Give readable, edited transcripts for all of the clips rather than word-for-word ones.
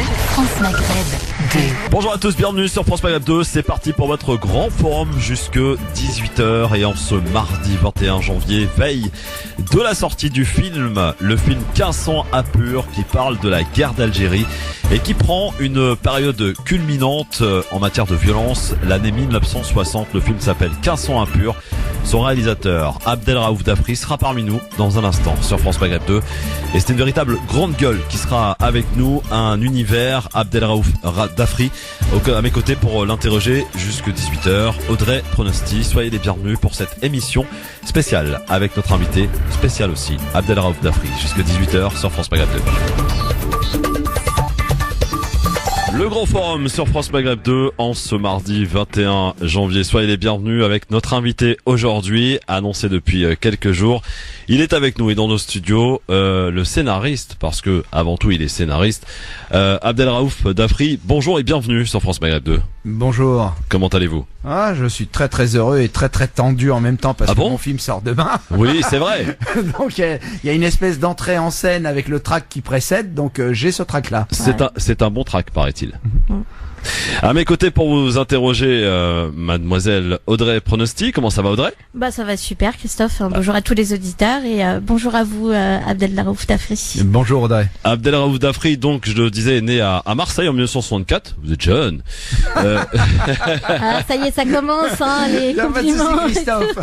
France Maghreb 2. Bonjour à tous, bienvenue sur France Maghreb 2. C'est parti pour votre grand forum jusque 18h. Et en ce mardi 21 janvier, veille de la sortie du film, le film 1500 à Pur, qui parle de la guerre d'Algérie et qui prend une période culminante en matière de violence, l'année 1960. Le film s'appelle 1500 à Pur. Son réalisateur, Abdelraouf Dafri, sera parmi nous dans un instant sur France Maghreb 2. Et c'est une véritable grande gueule qui sera avec nous, un univers, Abdelraouf Dafri, à mes côtés pour l'interroger jusque 18h. Audrey Pronosti, soyez les bienvenus pour cette émission spéciale avec notre invité spécial aussi, Abdelraouf Dafri, jusque 18h sur France Maghreb 2. Le grand forum sur France Maghreb 2 en ce mardi 21 janvier. Soyez les bienvenus avec notre invité aujourd'hui, annoncé depuis quelques jours. Il est avec nous et dans nos studios, le scénariste, parce que avant tout il est scénariste, Abdelraouf Dafri. Bonjour et bienvenue sur France Maghreb 2. Bonjour. Comment allez-vous? Ah, je suis très très heureux et très très tendu en même temps parce que mon film sort demain. Oui, c'est vrai. Donc il y a une espèce d'entrée en scène avec le track qui précède, donc j'ai ce track là. C'est un bon track, paraît-il. À mes côtés pour vous interroger, mademoiselle Audrey Pronosti. Comment ça va, Audrey? Bah ça va super, Christophe. Bonjour à tous les auditeurs et bonjour à vous, Abdelraouf Dafri. Bonjour Audrey. Abdelraouf Dafri, donc je le disais, est né à Marseille en 1964. Vous êtes jeune. Ah, ça y est, ça commence, hein, les compliments. Christophe.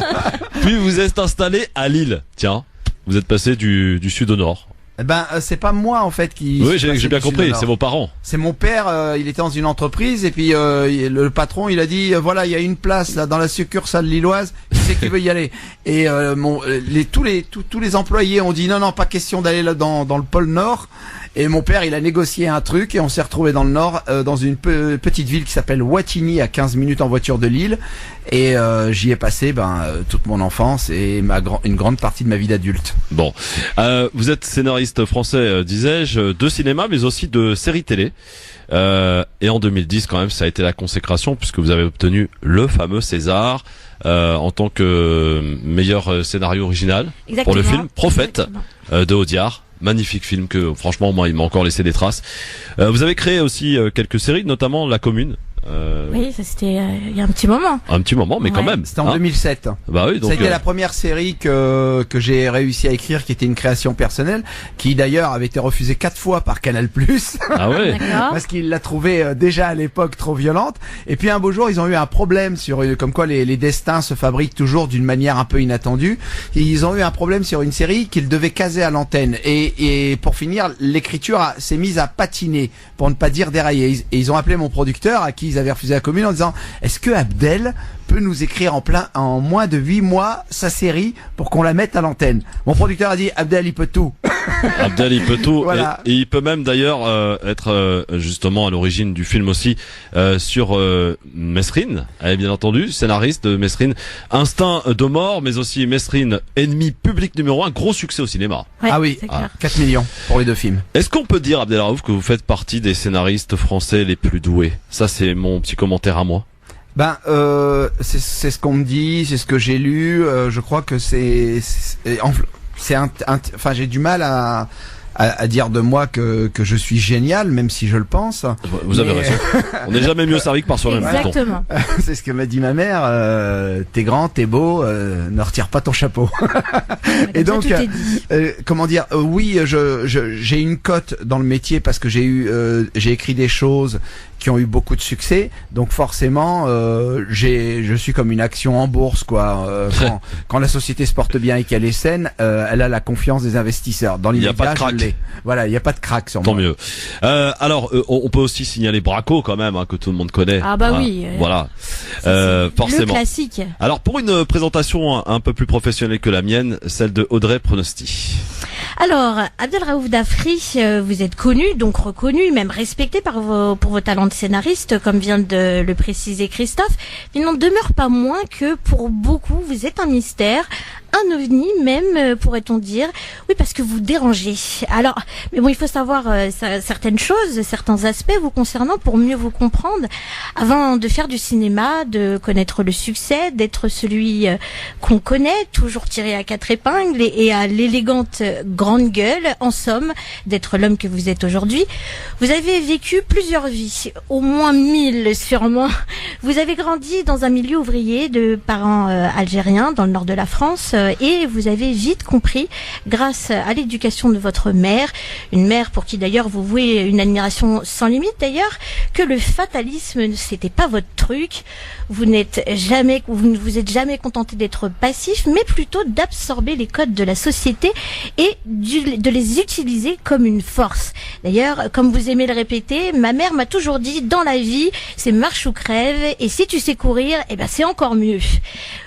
Puis vous êtes installé à Lille. Tiens, vous êtes passé du sud au nord. Ben c'est pas moi en fait qui. Oui, j'ai bien compris. C'est vos parents. C'est mon père. Il était dans une entreprise et puis le patron il a dit voilà il y a une place là dans la succursale lilloise. Qui c'est qui veut y aller? Et tous les employés ont dit non pas question d'aller là dans le pôle Nord. Et mon père, il a négocié un truc et on s'est retrouvé dans le Nord, dans une petite ville qui s'appelle Wattignies, à 15 minutes en voiture de Lille. Et j'y ai passé toute mon enfance et une grande partie de ma vie d'adulte. Bon, vous êtes scénariste français, disais-je, de cinéma, mais aussi de séries télé. Et en 2010, quand même, ça a été la consécration puisque vous avez obtenu le fameux César en tant que meilleur scénario original. Exactement. Pour le film Prophète de Audiard. Magnifique film que franchement moi il m'a encore laissé des traces. Vous avez créé aussi quelques séries, notamment La Commune. Oui, ça c'était il y a un petit moment. Un petit moment, mais quand même. C'était en 2007. Bah oui, donc ça a été la première série que j'ai réussi à écrire, qui était une création personnelle, qui d'ailleurs avait été refusée 4 fois par Canal+. Ah ouais. Parce qu'il l'a trouvée déjà à l'époque trop violente. Et puis un beau jour, ils ont eu un problème sur comme quoi les destins se fabriquent toujours d'une manière un peu inattendue. Et ils ont eu un problème sur une série qu'ils devaient caser à l'antenne. Et pour finir, l'écriture s'est mise à patiner, pour ne pas dire dérailler. Et ils ont appelé mon producteur à qui ils avaient refusé La Commune en disant est-ce que Abdel peut nous écrire en moins de 8 mois sa série pour qu'on la mette à l'antenne? Mon producteur a dit Abdel il peut tout. Abdel il peut tout. Voilà. Et il peut même d'ailleurs être justement à l'origine du film aussi sur Mesrine, bien entendu, scénariste de Mesrine, Instinct de mort, mais aussi Mesrine, ennemi public numéro 1, gros succès au cinéma. Ouais, ah oui, 4 millions pour les 2 films. Est-ce qu'on peut dire, Abdelraouf, que vous faites partie des scénaristes français les plus doués? Ça c'est mon petit commentaire à moi. C'est ce qu'on me dit, c'est ce que j'ai lu. Je crois que enfin j'ai du mal à dire de moi que je suis génial, même si je le pense. Vous avez raison. On n'est jamais mieux servi que par soi-même. Exactement. C'est ce que m'a dit ma mère. T'es grand, t'es beau, ne retire pas ton chapeau. Et donc, comment dire, oui, j'ai une cote dans le métier parce que j'ai écrit des choses qui ont eu beaucoup de succès, donc forcément je suis comme une action en bourse quoi. Quand la société se porte bien et qu'elle est saine, elle a la confiance des investisseurs. Dans l'immédiat, je l'ai. Voilà, il n'y a pas de crack sur moi. Tant mieux. Alors on peut aussi signaler Braco quand même, que tout le monde connaît. Ah bah oui. Voilà. Forcément. Le classique. Alors pour une présentation un peu plus professionnelle que la mienne, celle de Audrey Pronosti. Alors, Abdelraouf Dafri, vous êtes connu, donc reconnu, même respecté pour vos talents de scénariste, comme vient de le préciser Christophe. Mais il n'en demeure pas moins que pour beaucoup, vous êtes un mystère, un ovni même, pourrait-on dire. Oui, parce que vous dérangez. Alors, mais bon, il faut savoir certaines choses, certains aspects vous concernant pour mieux vous comprendre. Avant de faire du cinéma, de connaître le succès, d'être celui qu'on connaît, toujours tiré à quatre épingles et à l'élégante grande gueule, en somme, d'être l'homme que vous êtes aujourd'hui, vous avez vécu plusieurs vies, au moins 1000 sûrement. Vous avez grandi dans un milieu ouvrier de parents algériens dans le nord de la France et vous avez vite compris, grâce à l'éducation de votre mère, une mère pour qui d'ailleurs vous vouez une admiration sans limite d'ailleurs, que le fatalisme c'était pas votre truc. Vous ne vous êtes jamais contenté d'être passif, mais plutôt d'absorber les codes de la société et de les utiliser comme une force. D'ailleurs, comme vous aimez le répéter, ma mère m'a toujours dit, dans la vie, c'est marche ou crève, et si tu sais courir, eh ben c'est encore mieux.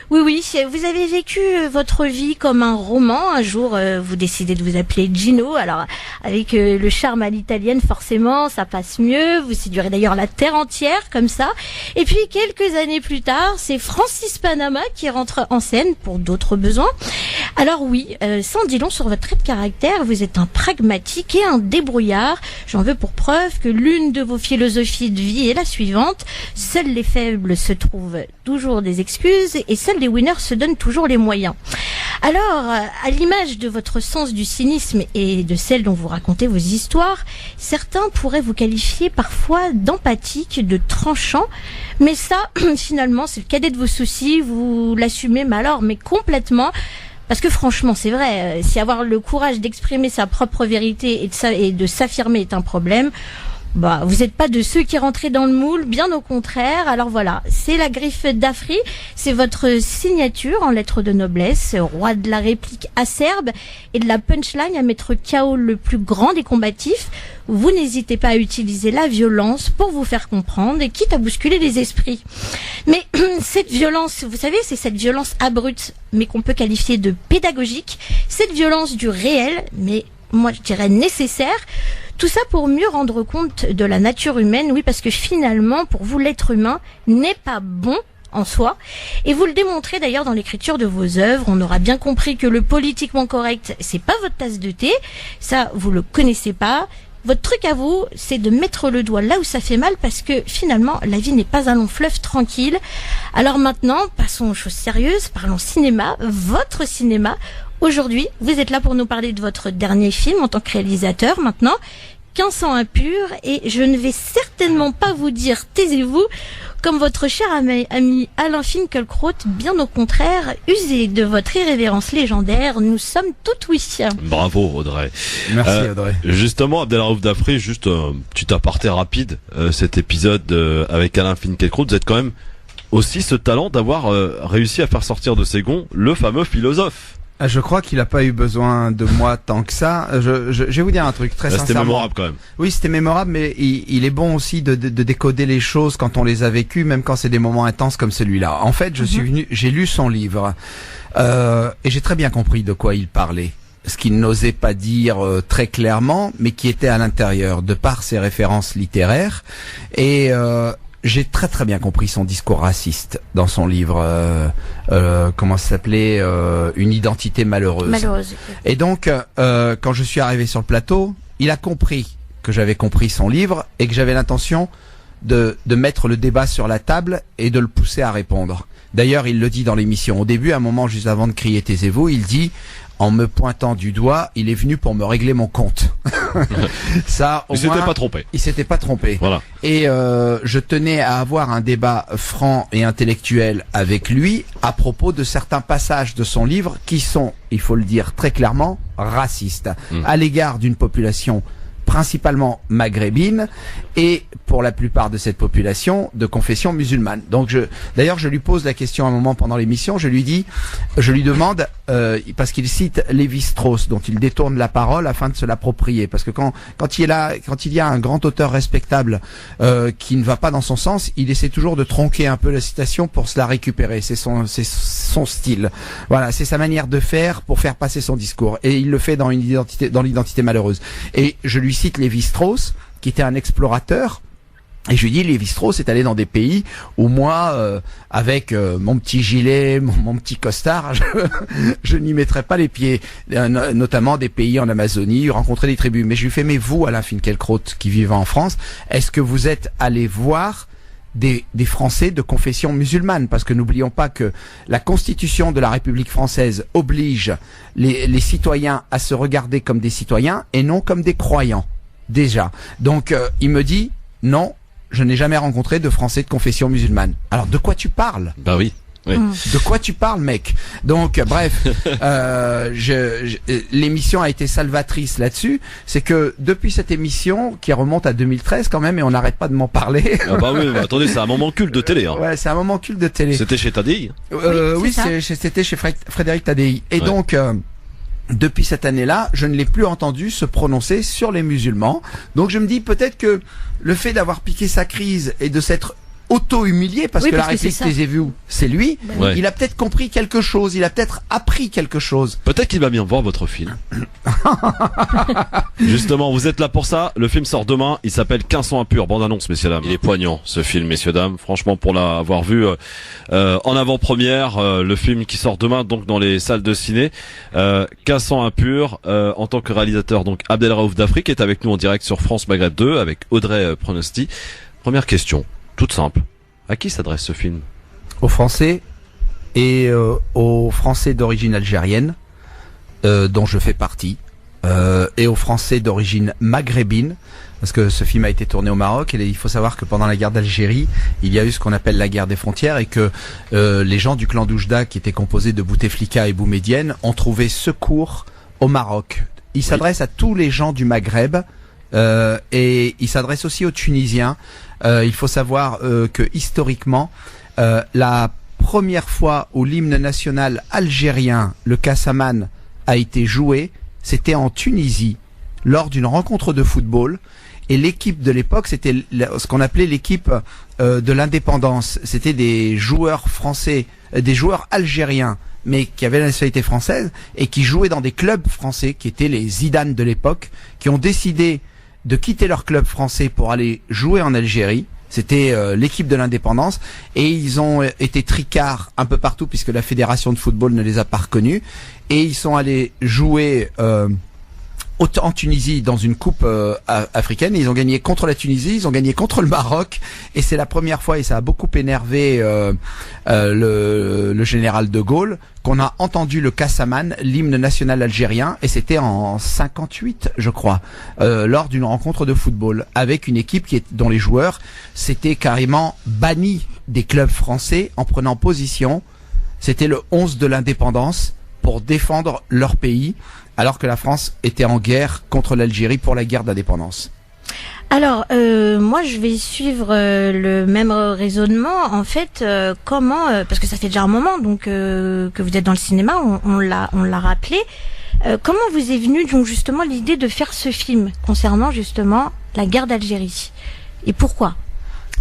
Oui, vous avez vécu votre vie comme un roman. Un jour, vous décidez de vous appeler Gino. Alors, avec le charme à l'italienne, forcément, ça passe mieux. Vous séduirez d'ailleurs la terre entière, comme ça. Et puis, quelques années plus tard, c'est Francis Panama qui rentre en scène pour d'autres besoins. Alors oui, sans dire long sur votre trait de caractère, vous êtes un pragmatique et un débrouillard. J'en veux pour preuve que l'une de vos philosophies de vie est la suivante. Seuls les faibles se trouvent toujours des excuses et seuls les winners se donnent toujours les moyens. Alors, à l'image de votre sens du cynisme et de celle dont vous racontez vos histoires, certains pourraient vous qualifier parfois d'empathique, de tranchant, mais ça, finalement, c'est le cadet de vos soucis, vous l'assumez, mais complètement. Parce que franchement, c'est vrai, si avoir le courage d'exprimer sa propre vérité et de s'affirmer est un problème, vous n'êtes pas de ceux qui rentraient dans le moule, bien au contraire. Alors voilà, c'est la griffe d'Afri, c'est votre signature en lettres de noblesse, roi de la réplique acerbe et de la punchline à mettre KO le plus grand des combatifs. Vous n'hésitez pas à utiliser la violence pour vous faire comprendre et quitte à bousculer les esprits. Mais cette violence, vous savez, c'est cette violence abrupte, mais qu'on peut qualifier de pédagogique, cette violence du réel, mais moi je dirais nécessaire. Tout ça pour mieux rendre compte de la nature humaine, oui, parce que finalement, pour vous, l'être humain n'est pas bon en soi. Et vous le démontrez d'ailleurs dans l'écriture de vos œuvres. On aura bien compris que le politiquement correct, c'est pas votre tasse de thé. Ça, vous le connaissez pas. Votre truc à vous, c'est de mettre le doigt là où ça fait mal parce que finalement, la vie n'est pas un long fleuve tranquille. Alors maintenant, passons aux choses sérieuses, parlons cinéma, votre cinéma. Aujourd'hui, vous êtes là pour nous parler de votre dernier film en tant que réalisateur maintenant, 15 ans impur, et je ne vais certainement pas vous dire taisez-vous, comme votre cher ami Alain Finkielkraut, bien au contraire, usé de votre irrévérence légendaire, nous sommes tout oui. Bravo Audrey. Merci Audrey. Justement, Abdelraouf Dafri, juste un petit aparté rapide, cet épisode avec Alain Finkielkraut, vous êtes quand même aussi ce talent d'avoir réussi à faire sortir de ses gonds le fameux philosophe. Je crois qu'il a pas eu besoin de moi tant que ça. Je vais vous dire un truc très sincèrement. C'était mémorable quand même. Oui, c'était mémorable, mais il est bon aussi de décoder les choses quand on les a vécues, même quand c'est des moments intenses comme celui-là. En fait, j'ai lu son livre et j'ai très bien compris de quoi il parlait. Ce qu'il n'osait pas dire très clairement, mais qui était à l'intérieur, de par ses références littéraires. Et j'ai très très bien compris son discours raciste dans son livre, comment ça s'appelait, Une identité malheureuse. Et donc, quand je suis arrivé sur le plateau, il a compris que j'avais compris son livre et que j'avais l'intention de mettre le débat sur la table et de le pousser à répondre. D'ailleurs, il le dit dans l'émission. Au début, à un moment juste avant de crier taisez-vous, il dit, en me pointant du doigt, il est venu pour me régler mon compte. Ça, au moins, il s'était pas trompé. Voilà. Et je tenais à avoir un débat franc et intellectuel avec lui à propos de certains passages de son livre qui sont, il faut le dire très clairement, racistes à l'égard d'une population principalement maghrébine et pour la plupart de cette population de confession musulmane. Donc d'ailleurs je lui pose la question à un moment pendant l'émission, je lui demande parce qu'il cite Lévi-Strauss dont il détourne la parole afin de se l'approprier, parce que quand il y a un grand auteur respectable qui ne va pas dans son sens, il essaie toujours de tronquer un peu la citation pour se la récupérer. C'est son style. Voilà, c'est sa manière de faire pour faire passer son discours, et il le fait dans l'identité malheureuse. Et je lui cite Lévi-Strauss, qui était un explorateur Et je lui dis, Lévi-Strauss est allé dans des pays où moi, avec mon petit gilet, mon petit costard, je n'y mettrais pas les pieds. Notamment des pays en Amazonie, rencontrer des tribus. Mais je lui fais, mais vous, Alain Finkielkraut, qui vivez en France, est-ce que vous êtes allé voir des Français de confession musulmane? Parce que n'oublions pas que la Constitution de la République française oblige les citoyens à se regarder comme des citoyens et non comme des croyants. Déjà. Donc, il me dit, non, je n'ai jamais rencontré de Français de confession musulmane. Alors, de quoi tu parles? Bah oui. Oui. De quoi tu parles, mec? Donc, bref, l'émission a été salvatrice là-dessus. C'est que depuis cette émission, qui remonte à 2013 quand même, et on n'arrête pas de m'en parler. Ah bah oui, attendez, c'est un moment culte de télé. Hein. Ouais, c'est un moment culte de télé. C'était chez Tadei. Oui, c'était chez Frédéric Tadei. Et donc, depuis cette année-là, je ne l'ai plus entendu se prononcer sur les musulmans. Donc, je me dis peut-être que le fait d'avoir piqué sa crise et de s'être auto-humilié, parce que la réplique taisez-vous, c'est lui, il a peut-être compris quelque chose, il a peut-être appris quelque chose. Peut-être qu'il va bien voir votre film. Justement, vous êtes là pour ça, le film sort demain, il s'appelle 1500 impurs, bande-annonce, messieurs dames. Il est poignant, ce film, messieurs dames, franchement, pour l'avoir vu en avant-première, le film qui sort demain, donc dans les salles de ciné, 1500 impurs, en tant que réalisateur, donc Abdelraouf d'Afrique est avec nous en direct sur France Maghreb 2, avec Audrey Pronosti. Première question. Toute simple. À qui s'adresse ce film? Aux Français et aux Français d'origine algérienne, dont je fais partie, et aux Français d'origine maghrébine, parce que ce film a été tourné au Maroc, et il faut savoir que pendant la guerre d'Algérie, il y a eu ce qu'on appelle la guerre des frontières, et que les gens du clan d'Oujda, qui étaient composés de Bouteflika et Boumedienne, ont trouvé secours au Maroc. Il s'adresse à tous les gens du Maghreb, et il s'adresse aussi aux Tunisiens. Il faut savoir que historiquement, la première fois où l'hymne national algérien, le Kassaman, a été joué, c'était en Tunisie, lors d'une rencontre de football. Et l'équipe de l'époque, c'était ce qu'on appelait l'équipe de l'indépendance. C'était des joueurs français, des joueurs algériens, mais qui avaient la nationalité française et qui jouaient dans des clubs français, qui étaient les Zidane de l'époque, qui ont décidé de quitter leur club français pour aller jouer en Algérie. C'était l'équipe de l'indépendance, et ils ont été tricards un peu partout puisque la fédération de football ne les a pas reconnus, et ils sont allés jouer en Tunisie dans une coupe africaine, et ils ont gagné contre la Tunisie, ils ont gagné contre le Maroc, et c'est la première fois, et ça a beaucoup énervé le général de Gaulle, qu'on a entendu le Kassaman, l'hymne national algérien, et c'était en 58, je crois, lors d'une rencontre de football, avec une équipe dont les joueurs s'étaient carrément bannis des clubs français en prenant position. C'était le 11 de l'indépendance pour défendre leur pays, alors que la France était en guerre contre l'Algérie pour la guerre d'indépendance. Alors, moi, je vais suivre le même raisonnement. En fait, comment, parce que ça fait déjà un moment donc que vous êtes dans le cinéma, on l'a rappelé. Comment vous est venue donc justement l'idée de faire ce film concernant justement la guerre d'Algérie, et pourquoi?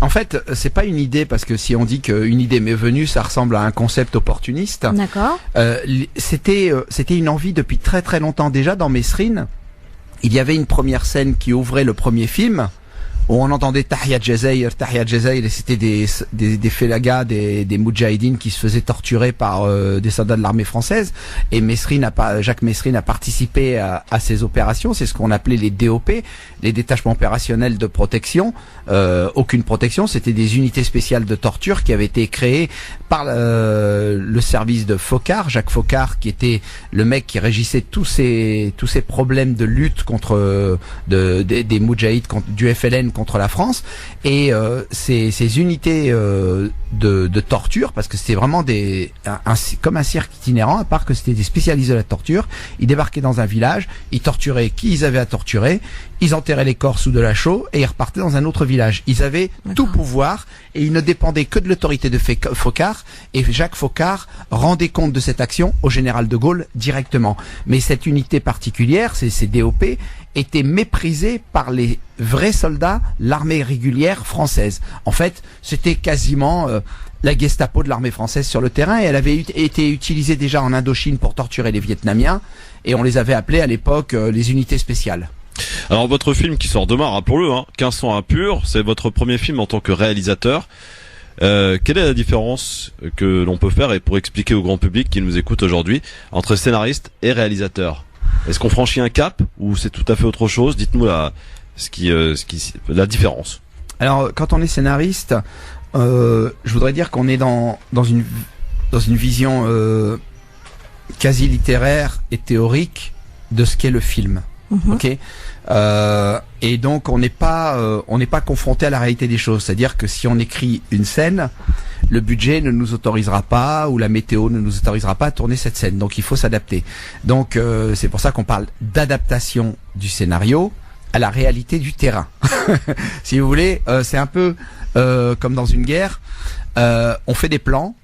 En fait, c'est pas une idée, parce que si on dit qu'une idée m'est venue, ça ressemble à un concept opportuniste. D'accord. C'était une envie depuis très très longtemps. Déjà dans Mesrine, il y avait une première scène qui ouvrait le premier film, où on entendait Tahia Jazair, et c'était des félagas, des moudjahidines qui se faisaient torturer par des soldats de l'armée française. Et Jacques Mesrine a participé à ces opérations. C'est ce qu'on appelait les DOP, les détachements opérationnels de protection. Aucune protection, c'était des unités spéciales de torture qui avaient été créées par le service de Foccart, Jacques Foccart, qui était le mec qui régissait tous ces problèmes de lutte contre des moudjahides, du FLN contre la France, et ces unités de torture, parce que c'était vraiment comme un cirque itinérant, à part que c'était des spécialistes de la torture. Ils débarquaient dans un village, ils torturaient qui ils avaient à torturer, ils enterraient les corps sous de la chaux et ils repartaient dans un autre village. Ils avaient tout pouvoir et ils ne dépendaient que de l'autorité de Foccart, et Jacques Foccart rendait compte de cette action au général de Gaulle directement. Mais cette unité particulière, ces DOP, était méprisée par les vrais soldats, l'armée régulière française. En fait, c'était quasiment la Gestapo de l'armée française sur le terrain, et elle avait été utilisée déjà en Indochine pour torturer les Vietnamiens, et on les avait appelés à l'époque les unités spéciales. Alors votre film qui sort demain, rappelons-le, 1500 impurs, c'est votre premier film en tant que réalisateur. Quelle est la différence que l'on peut faire, et pour expliquer au grand public qui nous écoute aujourd'hui, entre scénariste et réalisateur? Est-ce qu'on franchit un cap ou c'est tout à fait autre chose? Dites-nous la différence. Alors, quand on est scénariste, je voudrais dire qu'on est dans une vision quasi littéraire et théorique de ce qu'est le film. Ok. Et donc on n'est pas confronté à la réalité des choses. C'est-à-dire que si on écrit une scène, le budget ne nous autorisera pas, ou la météo ne nous autorisera pas à tourner cette scène. Donc il faut s'adapter. Donc c'est pour ça qu'on parle d'adaptation du scénario à la réalité du terrain. Si vous voulez, c'est un peu comme dans une guerre. On fait des plans,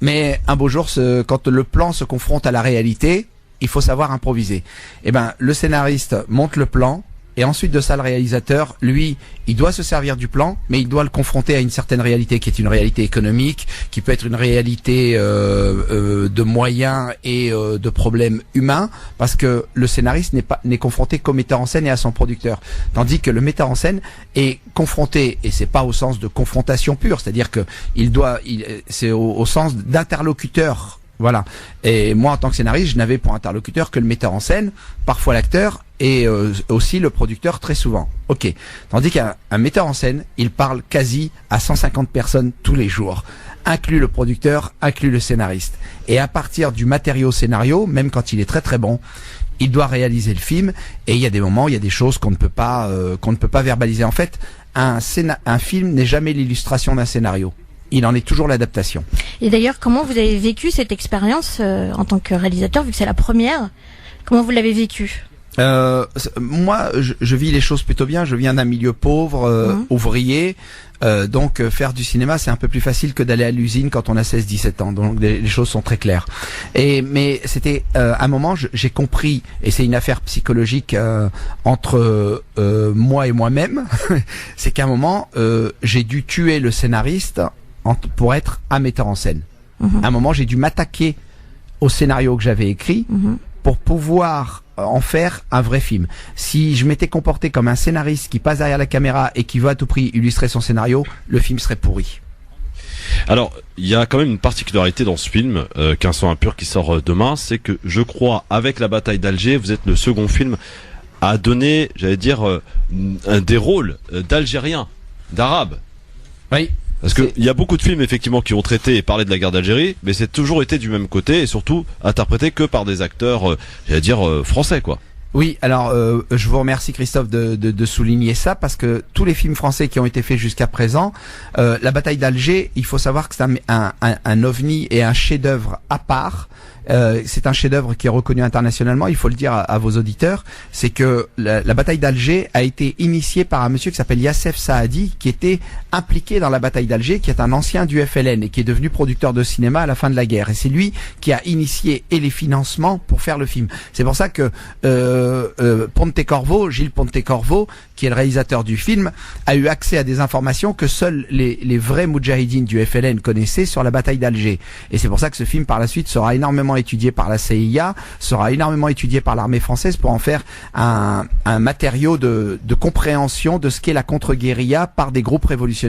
mais un beau jour, quand le plan se confronte à la réalité, il faut savoir improviser. Eh ben, le scénariste monte le plan, et ensuite de ça, le réalisateur, lui, il doit se servir du plan, mais il doit le confronter à une certaine réalité, qui est une réalité économique, qui peut être une réalité de moyens et de problèmes humains, parce que le scénariste n'est confronté qu'au metteur en scène et à son producteur, tandis que le metteur en scène est confronté, et c'est pas au sens de confrontation pure, c'est-à-dire que c'est au sens d'interlocuteur. Voilà. Et moi, en tant que scénariste, je n'avais pour interlocuteur que le metteur en scène, parfois l'acteur, et aussi le producteur très souvent. Ok. Tandis qu'un metteur en scène, il parle quasi à 150 personnes tous les jours, inclus le producteur, inclus le scénariste. Et à partir du matériau scénario, même quand il est très très bon, il doit réaliser le film. Et il y a des moments, il y a des choses qu'on ne peut pas verbaliser. En fait, un film n'est jamais l'illustration d'un scénario. Il en est toujours l'adaptation. Et d'ailleurs, comment vous avez vécu cette expérience en tant que réalisateur, vu que c'est la première? Comment vous l'avez vécu? Moi, je vis les choses plutôt bien. Je viens d'un milieu pauvre, ouvrier. Donc faire du cinéma, c'est un peu plus facile que d'aller à l'usine quand on a 16-17 ans. Donc les choses sont très claires. Mais c'était un moment, j'ai compris, et c'est une affaire psychologique entre moi et moi-même, c'est qu'à un moment, j'ai dû tuer le scénariste pour être un metteur en scène. À un moment, j'ai dû m'attaquer au scénario que j'avais écrit pour pouvoir en faire un vrai film. Si je m'étais comporté comme un scénariste qui passe derrière la caméra et qui veut à tout prix illustrer son scénario, le film serait pourri. Alors, il y a quand même une particularité dans ce film, 1500 impurs, qui sort demain, c'est que je crois, avec la bataille d'Alger, vous êtes le second film à donner, j'allais dire, des rôles d'Algériens, d'Arabes. Oui. Parce qu'il y a beaucoup de films effectivement qui ont traité et parlé de la guerre d'Algérie, mais c'est toujours été du même côté et surtout interprété que par des acteurs, j'allais dire, français, quoi. Oui, alors je vous remercie Christophe de souligner ça, parce que tous les films français qui ont été faits jusqu'à présent, la bataille d'Alger, il faut savoir que c'est un ovni et un chef-d'œuvre à part. C'est un chef-d'œuvre qui est reconnu internationalement, il faut le dire à vos auditeurs. C'est que la bataille d'Alger a été initiée par un monsieur qui s'appelle Yassef Saadi, qui était impliqué dans la bataille d'Alger, qui est un ancien du FLN et qui est devenu producteur de cinéma à la fin de la guerre. Et c'est lui qui a initié et les financements pour faire le film. C'est pour ça que Gilles Pontecorvo, qui est le réalisateur du film, a eu accès à des informations que seuls les vrais moudjahidines du FLN connaissaient sur la bataille d'Alger. Et c'est pour ça que ce film par la suite sera énormément étudié par la CIA, sera énormément étudié par l'armée française pour en faire un matériau de compréhension de ce qu'est la contre-guérilla par des groupes révolutionnaires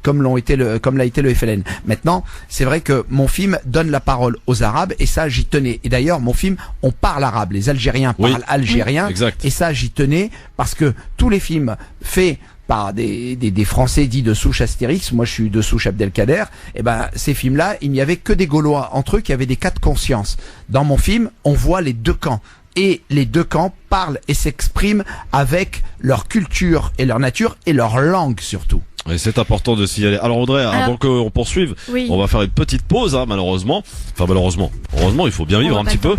comme l'a été le FLN. Maintenant, c'est vrai que mon film donne la parole aux Arabes et ça j'y tenais. Et d'ailleurs, mon film, on parle arabe, les Algériens parlent algérien, et ça j'y tenais parce que tous les films faits par des Français dits de souche Astérix, moi je suis de souche Abdelkader, et ben ces films-là, il n'y avait que des Gaulois entre eux qui avaient des cas de conscience. Dans mon film, on voit les deux camps. Et les deux camps parlent et s'expriment avec leur culture et leur nature et leur langue surtout. Et c'est important de signaler. Alors Audrey, avant qu'on poursuive, on va faire une petite pause, malheureusement. Enfin malheureusement. Heureusement, il faut bien vivre un petit peu.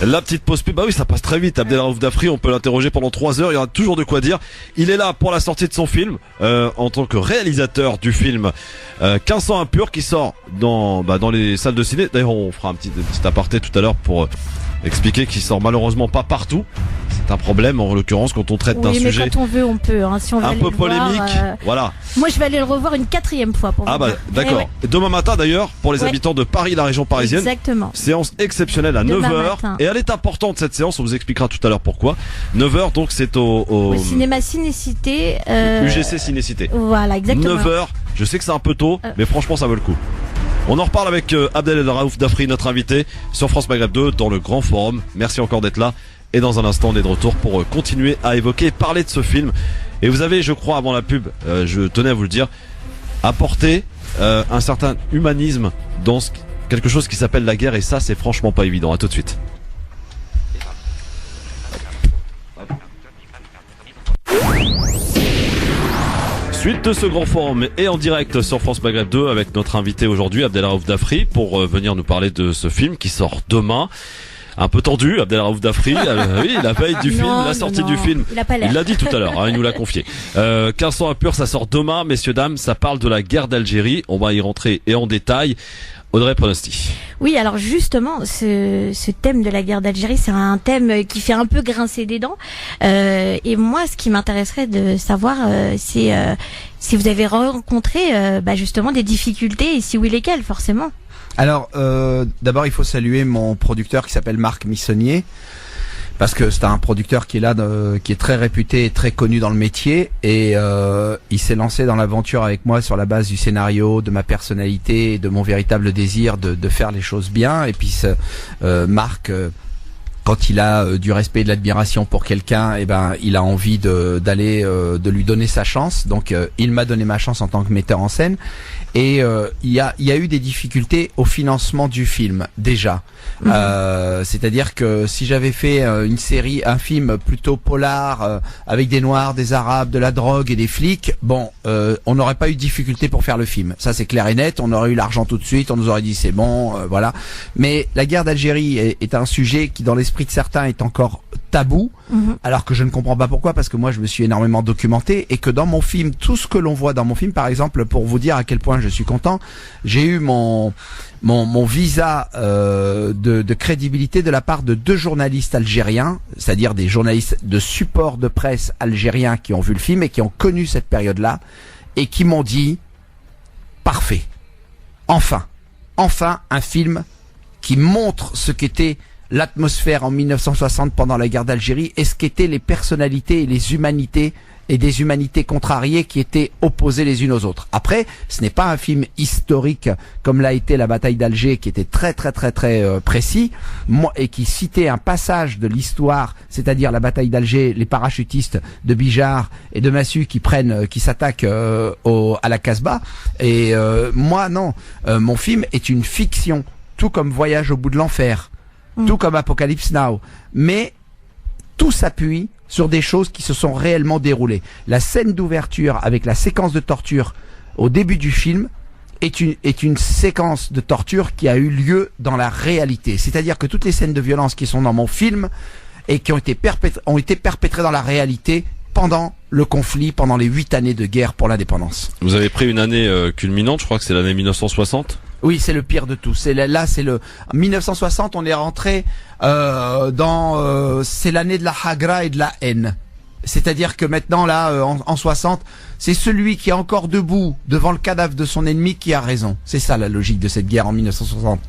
La petite pause pub, bah oui, ça passe très vite. Abdelraouf Dafri, on peut l'interroger pendant 3 heures, il y aura toujours de quoi dire. Il est là pour la sortie de son film, en tant que réalisateur du film 1500 impurs qui sort dans les salles de ciné. D'ailleurs, on fera un petit aparté tout à l'heure pour expliquer qu'il sort malheureusement pas partout. c'est un problème en l'occurrence quand on traite d'un Oui, mais sujet quand on veut, on peut. Hein. Si on veut un aller peu le voir, polémique. Voilà. Moi, je vais aller le revoir une 4e fois pour Ah vous bah dire. d'accord. Eh ouais, Demain matin d'ailleurs, pour les Ouais. habitants de Paris, la région parisienne, exactement. séance exceptionnelle à Demain 9h. matin. Et elle est importante cette séance, on vous expliquera tout à l'heure pourquoi. 9h donc c'est au Au cinéma Cinécité. UGC Cinécité. Voilà, exactement. 9h, je sais que c'est un peu tôt, mais franchement ça vaut le coup. On en reparle avec Abdel El Raouf Dafri, notre invité, sur France Maghreb 2 dans le Grand Forum. Merci encore d'être là. Et dans un instant, on est de retour pour continuer à évoquer, parler de ce film. Et vous avez, je crois, avant la pub, je tenais à vous le dire, apporté un certain humanisme dans quelque chose qui s'appelle la guerre. Et ça, c'est franchement pas évident. À tout de suite. Suite de ce grand forum et en direct sur France Maghreb 2 avec notre invité aujourd'hui, Abdel Raouf Dafri, pour venir nous parler de ce film qui sort demain. Un peu tendu, Abdel Raouf Dafri, oui, la veille du film, la sortie du film. Il a pas l'air. Il l'a dit tout à l'heure, hein, il nous l'a confié. 1500 à pur, ça sort demain, messieurs, dames, ça parle de la guerre d'Algérie. On va y rentrer et en détail. Audrey Pronosti. Oui, alors justement, ce thème de la guerre d'Algérie, c'est un thème qui fait un peu grincer des dents. Et moi, ce qui m'intéresserait de savoir, c'est si vous avez rencontré justement des difficultés, et si oui, lesquelles, forcément. Alors, d'abord, il faut saluer mon producteur qui s'appelle Marc Missonnier, parce que c'est un producteur qui est là, qui est très réputé et très connu dans le métier, et il s'est lancé dans l'aventure avec moi sur la base du scénario, de ma personnalité et de mon véritable désir de faire les choses bien. Et puis Marc, quand il a du respect et de l'admiration pour quelqu'un, il a envie de lui donner sa chance. Donc il m'a donné ma chance en tant que metteur en scène. Et il y a eu des difficultés au financement du film déjà. C'est-à-dire que si j'avais fait un film plutôt polar avec des noirs, des arabes, de la drogue et des flics, on n'aurait pas eu de difficulté pour faire le film. Ça c'est clair et net. On aurait eu l'argent tout de suite. On nous aurait dit c'est bon, voilà. Mais la guerre d'Algérie est un sujet qui dans l'esprit de certains est encore tabou, alors que je ne comprends pas pourquoi, parce que moi je me suis énormément documenté et que dans mon film, tout ce que l'on voit dans mon film, par exemple, pour vous dire à quel point je suis content, j'ai eu mon visa de crédibilité de la part de 2 journalistes algériens, c'est-à-dire des journalistes de support de presse algériens qui ont vu le film et qui ont connu cette période-là et qui m'ont dit parfait, enfin un film qui montre ce qu'était l'atmosphère en 1960 pendant la guerre d'Algérie et ce qu'étaient les personnalités et les humanités et des humanités contrariées qui étaient opposées les unes aux autres. Après, ce n'est pas un film historique comme l'a été la bataille d'Alger, qui était très précis, et qui citait un passage de l'histoire, c'est-à-dire la bataille d'Alger, les parachutistes de Bijar et de Massu qui s'attaquent à la Casbah. Et moi non, mon film est une fiction, tout comme Voyage au bout de l'enfer, tout comme Apocalypse Now, mais tout s'appuie sur des choses qui se sont réellement déroulées. La scène d'ouverture avec la séquence de torture au début du film est une séquence de torture qui a eu lieu dans la réalité. C'est-à-dire que toutes les scènes de violence qui sont dans mon film et qui ont été perpétrées dans la réalité pendant le conflit, pendant les 8 années de guerre pour l'indépendance. Vous avez pris une année culminante, je crois que c'est l'année 1960. Oui, c'est le pire de tout. C'est 1960. On est rentré c'est l'année de la hagra et de la haine. C'est-à-dire que maintenant là, en 60, c'est celui qui est encore debout devant le cadavre de son ennemi qui a raison. C'est ça la logique de cette guerre en 1960.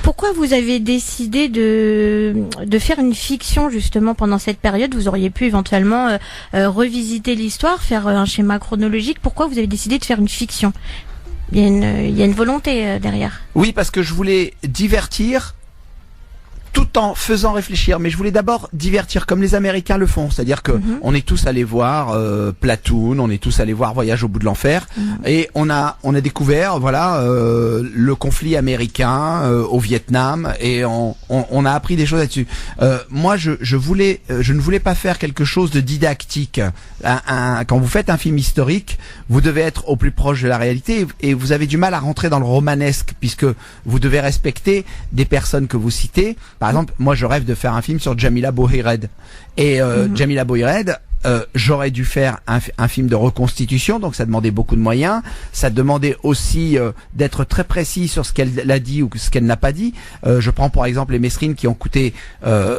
Pourquoi vous avez décidé de faire une fiction justement pendant cette période? Vous auriez pu éventuellement revisiter l'histoire, faire un schéma chronologique. Pourquoi vous avez décidé de faire une fiction? Il y a une volonté derrière. Oui, parce que je voulais divertir tout en faisant réfléchir, mais je voulais d'abord divertir comme les Américains le font, c'est-à-dire que on est tous allés voir Platoon, on est tous allés voir Voyage au bout de l'enfer, et on a découvert le conflit américain au Vietnam, et on a appris des choses là-dessus. Moi, je ne voulais pas faire quelque chose de didactique. Quand vous faites un film historique, vous devez être au plus proche de la réalité, et vous avez du mal à rentrer dans le romanesque, puisque vous devez respecter des personnes que vous citez. Par exemple, moi je rêve de faire un film sur Jamila Bouhired. Et Jamila Bouhired, j'aurais dû faire un film de reconstitution, donc ça demandait beaucoup de moyens. Ça demandait aussi d'être très précis sur ce qu'elle a dit ou ce qu'elle n'a pas dit. Je prends par exemple les Mesrines qui ont coûté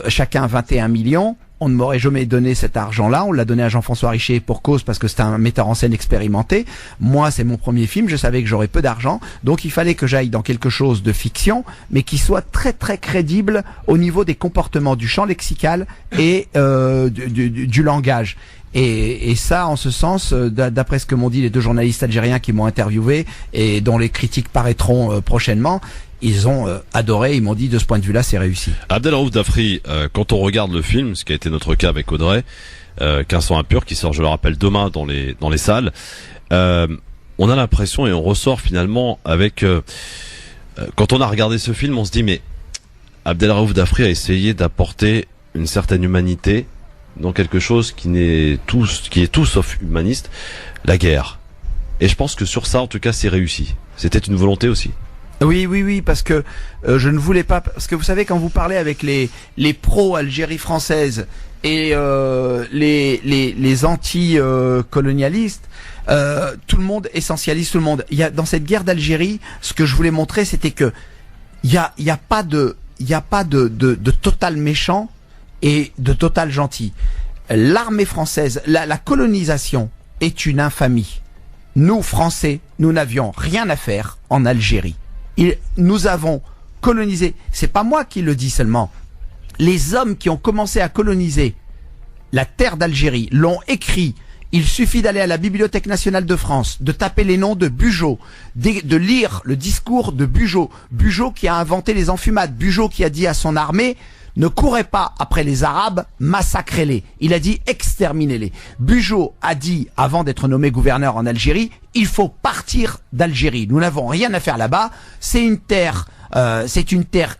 chacun 21 millions. on ne m'aurait jamais donné cet argent-là. On l'a donné à Jean-François Richer pour cause, parce que c'était un metteur en scène expérimenté. Moi, c'est mon premier film, je savais que j'aurais peu d'argent, donc il fallait que j'aille dans quelque chose de fiction, mais qui soit très très crédible au niveau des comportements, du champ lexical et du langage. Et ça, en ce sens, d'après ce que m'ont dit les deux journalistes algériens qui m'ont interviewé et dont les critiques paraîtront prochainement, ils ont adoré, ils m'ont dit de ce point de vue-là, c'est réussi. Abdelraouf Dafri, quand on regarde le film, ce qui a été notre cas avec Audrey, 15 ans impur, qui sort, je le rappelle, demain dans les salles, on a l'impression et on ressort finalement avec... quand on a regardé ce film, on se dit, mais Abdelraouf Dafri a essayé d'apporter une certaine humanité dans quelque chose qui est tout sauf humaniste, la guerre. Et je pense que sur ça, en tout cas, c'est réussi. C'était une volonté aussi. Oui, parce que je ne voulais pas, parce que vous savez, quand vous parlez avec les pros Algérie française et les anti-colonialistes, tout le monde essentialise tout le monde. Il y a dans cette guerre d'Algérie, ce que je voulais montrer, c'était que il y a pas de total méchant et de total gentil. L'armée française, la colonisation est une infamie. Nous, Français, nous n'avions rien à faire en Algérie. Nous avons colonisé, c'est pas moi qui le dis seulement, les hommes qui ont commencé à coloniser la terre d'Algérie l'ont écrit. Il suffit d'aller à la Bibliothèque nationale de France, de taper les noms de Bugeaud, de lire le discours de Bugeaud. Bugeaud qui a inventé les enfumades. Bugeaud qui a dit à son armée, ne courez pas après les Arabes, massacrez-les. Il a dit exterminez-les. Bugeaud a dit, avant d'être nommé gouverneur en Algérie, il faut partir d'Algérie. Nous n'avons rien à faire là-bas. C'est une terre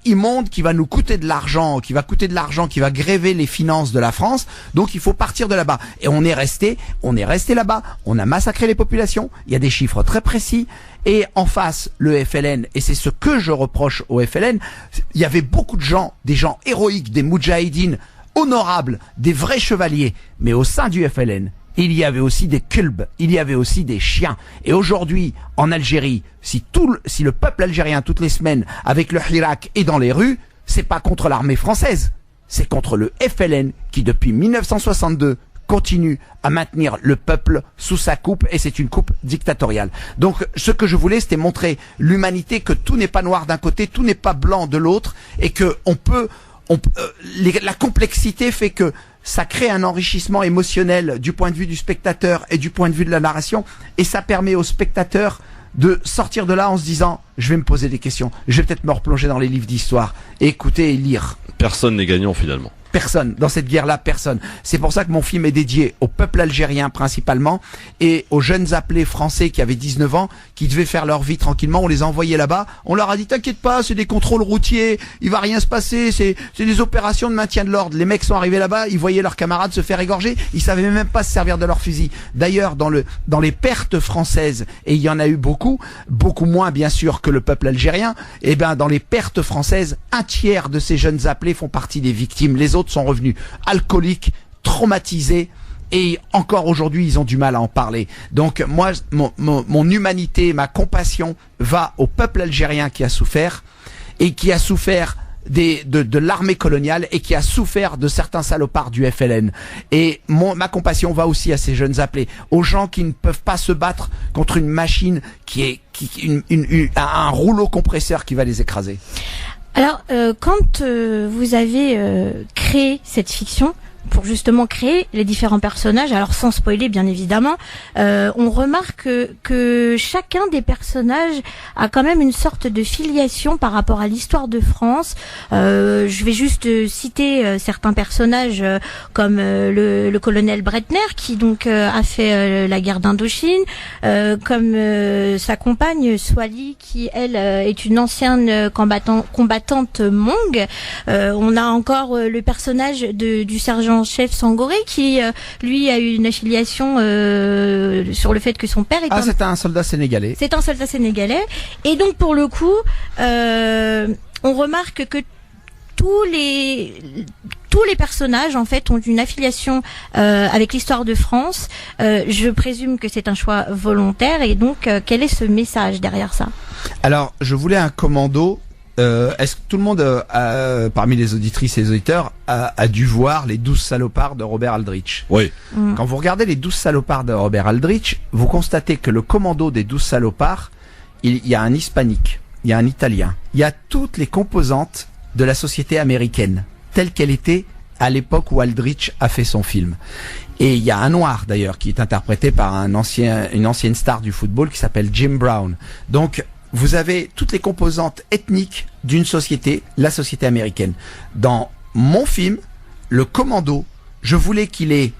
immonde qui va nous coûter de l'argent, qui va gréver les finances de la France. Donc il faut partir de là-bas. Et on est resté là-bas. On a massacré les populations. Il y a des chiffres très précis. Et en face, le FLN, et c'est ce que je reproche au FLN, il y avait beaucoup de gens, des gens héroïques, des moudjahidines honorables, des vrais chevaliers. Mais au sein du FLN, il y avait aussi des kulbs, il y avait aussi des chiens. Et aujourd'hui, en Algérie, si le peuple algérien, toutes les semaines, avec le Hirak, est dans les rues, c'est pas contre l'armée française, c'est contre le FLN qui, depuis 1962, continue à maintenir le peuple sous sa coupe, et c'est une coupe dictatoriale. Donc ce que je voulais, c'était montrer l'humanité, que tout n'est pas noir d'un côté, tout n'est pas blanc de l'autre, et que la complexité fait que ça crée un enrichissement émotionnel du point de vue du spectateur et du point de vue de la narration, et ça permet au spectateur de sortir de là en se disant, je vais me poser des questions, je vais peut-être me replonger dans les livres d'histoire, et écouter et lire. Personne n'est gagnant finalement. Personne. Dans cette guerre-là, personne. C'est pour ça que mon film est dédié au peuple algérien principalement et aux jeunes appelés français qui avaient 19 ans, qui devaient faire leur vie tranquillement. On les a envoyés là-bas. On leur a dit, t'inquiète pas, c'est des contrôles routiers, il va rien se passer, c'est des opérations de maintien de l'ordre. Les mecs sont arrivés là-bas, ils voyaient leurs camarades se faire égorger, ils savaient même pas se servir de leur fusil. D'ailleurs, dans les pertes françaises, et il y en a eu beaucoup moins bien sûr que le peuple algérien, et ben dans les pertes françaises, un tiers de ces jeunes appelés font partie des victimes. Les autres sont revenus alcooliques, traumatisés, et encore aujourd'hui ils ont du mal à en parler. Donc moi, mon humanité, ma compassion va au peuple algérien qui a souffert, et qui a souffert de l'armée coloniale, et qui a souffert de certains salopards du FLN. Et ma compassion va aussi à ces jeunes appelés, aux gens qui ne peuvent pas se battre contre une machine un rouleau compresseur qui va les écraser. Alors, quand vous avez créé cette fiction, pour justement créer les différents personnages, alors sans spoiler bien évidemment, on remarque que chacun des personnages a quand même une sorte de filiation par rapport à l'histoire de France. Je vais juste citer certains personnages comme le colonel Bretner qui donc a fait la guerre d'Indochine, comme sa compagne Swali qui elle est une ancienne combattante Hmong. On a encore le personnage du sergent-chef Sangoré qui lui a eu une affiliation sur le fait que son père est c'est un soldat sénégalais. C'est un soldat sénégalais, et donc pour le coup on remarque que tous les personnages en fait ont une affiliation avec l'histoire de France. Je présume que c'est un choix volontaire, et donc quel est ce message derrière ça? Alors je voulais un commando est-ce que tout le monde, parmi les auditrices et les auditeurs, a dû voir les 12 salopards de Robert Aldrich? Oui. Quand vous regardez les 12 salopards de Robert Aldrich, vous constatez que le commando des 12 salopards, il y a un hispanique, il y a un italien, il y a toutes les composantes de la société américaine, telle qu'elle était à l'époque où Aldrich a fait son film. Et il y a un noir d'ailleurs qui est interprété par une ancienne star du football qui s'appelle Jim Brown. Donc vous avez toutes les composantes ethniques d'une société, la société américaine. Dans mon film, le commando, je voulais qu'il ait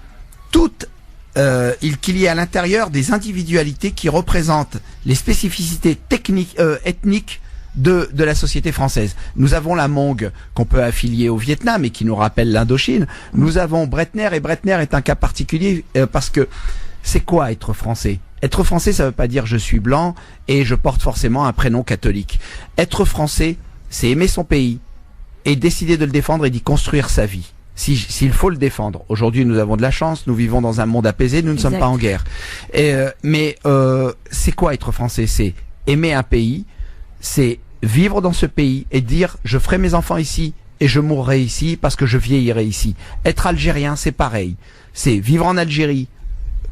qu'il y ait à l'intérieur des individualités qui représentent les spécificités techniques, ethniques de la société française. Nous avons la Hmong qu'on peut affilier au Vietnam et qui nous rappelle l'Indochine. Nous avons Breitner, et Breitner est un cas particulier parce que c'est quoi être français? Être français, ça veut pas dire je suis blanc et je porte forcément un prénom catholique. Être français, c'est aimer son pays et décider de le défendre et d'y construire sa vie. S'il faut le défendre. Aujourd'hui, nous avons de la chance, nous vivons dans un monde apaisé, nous ne sommes pas en guerre. Mais c'est quoi être français? C'est aimer un pays, c'est vivre dans ce pays et dire je ferai mes enfants ici et je mourrai ici parce que je vieillirai ici. Être algérien, c'est pareil. C'est vivre en Algérie,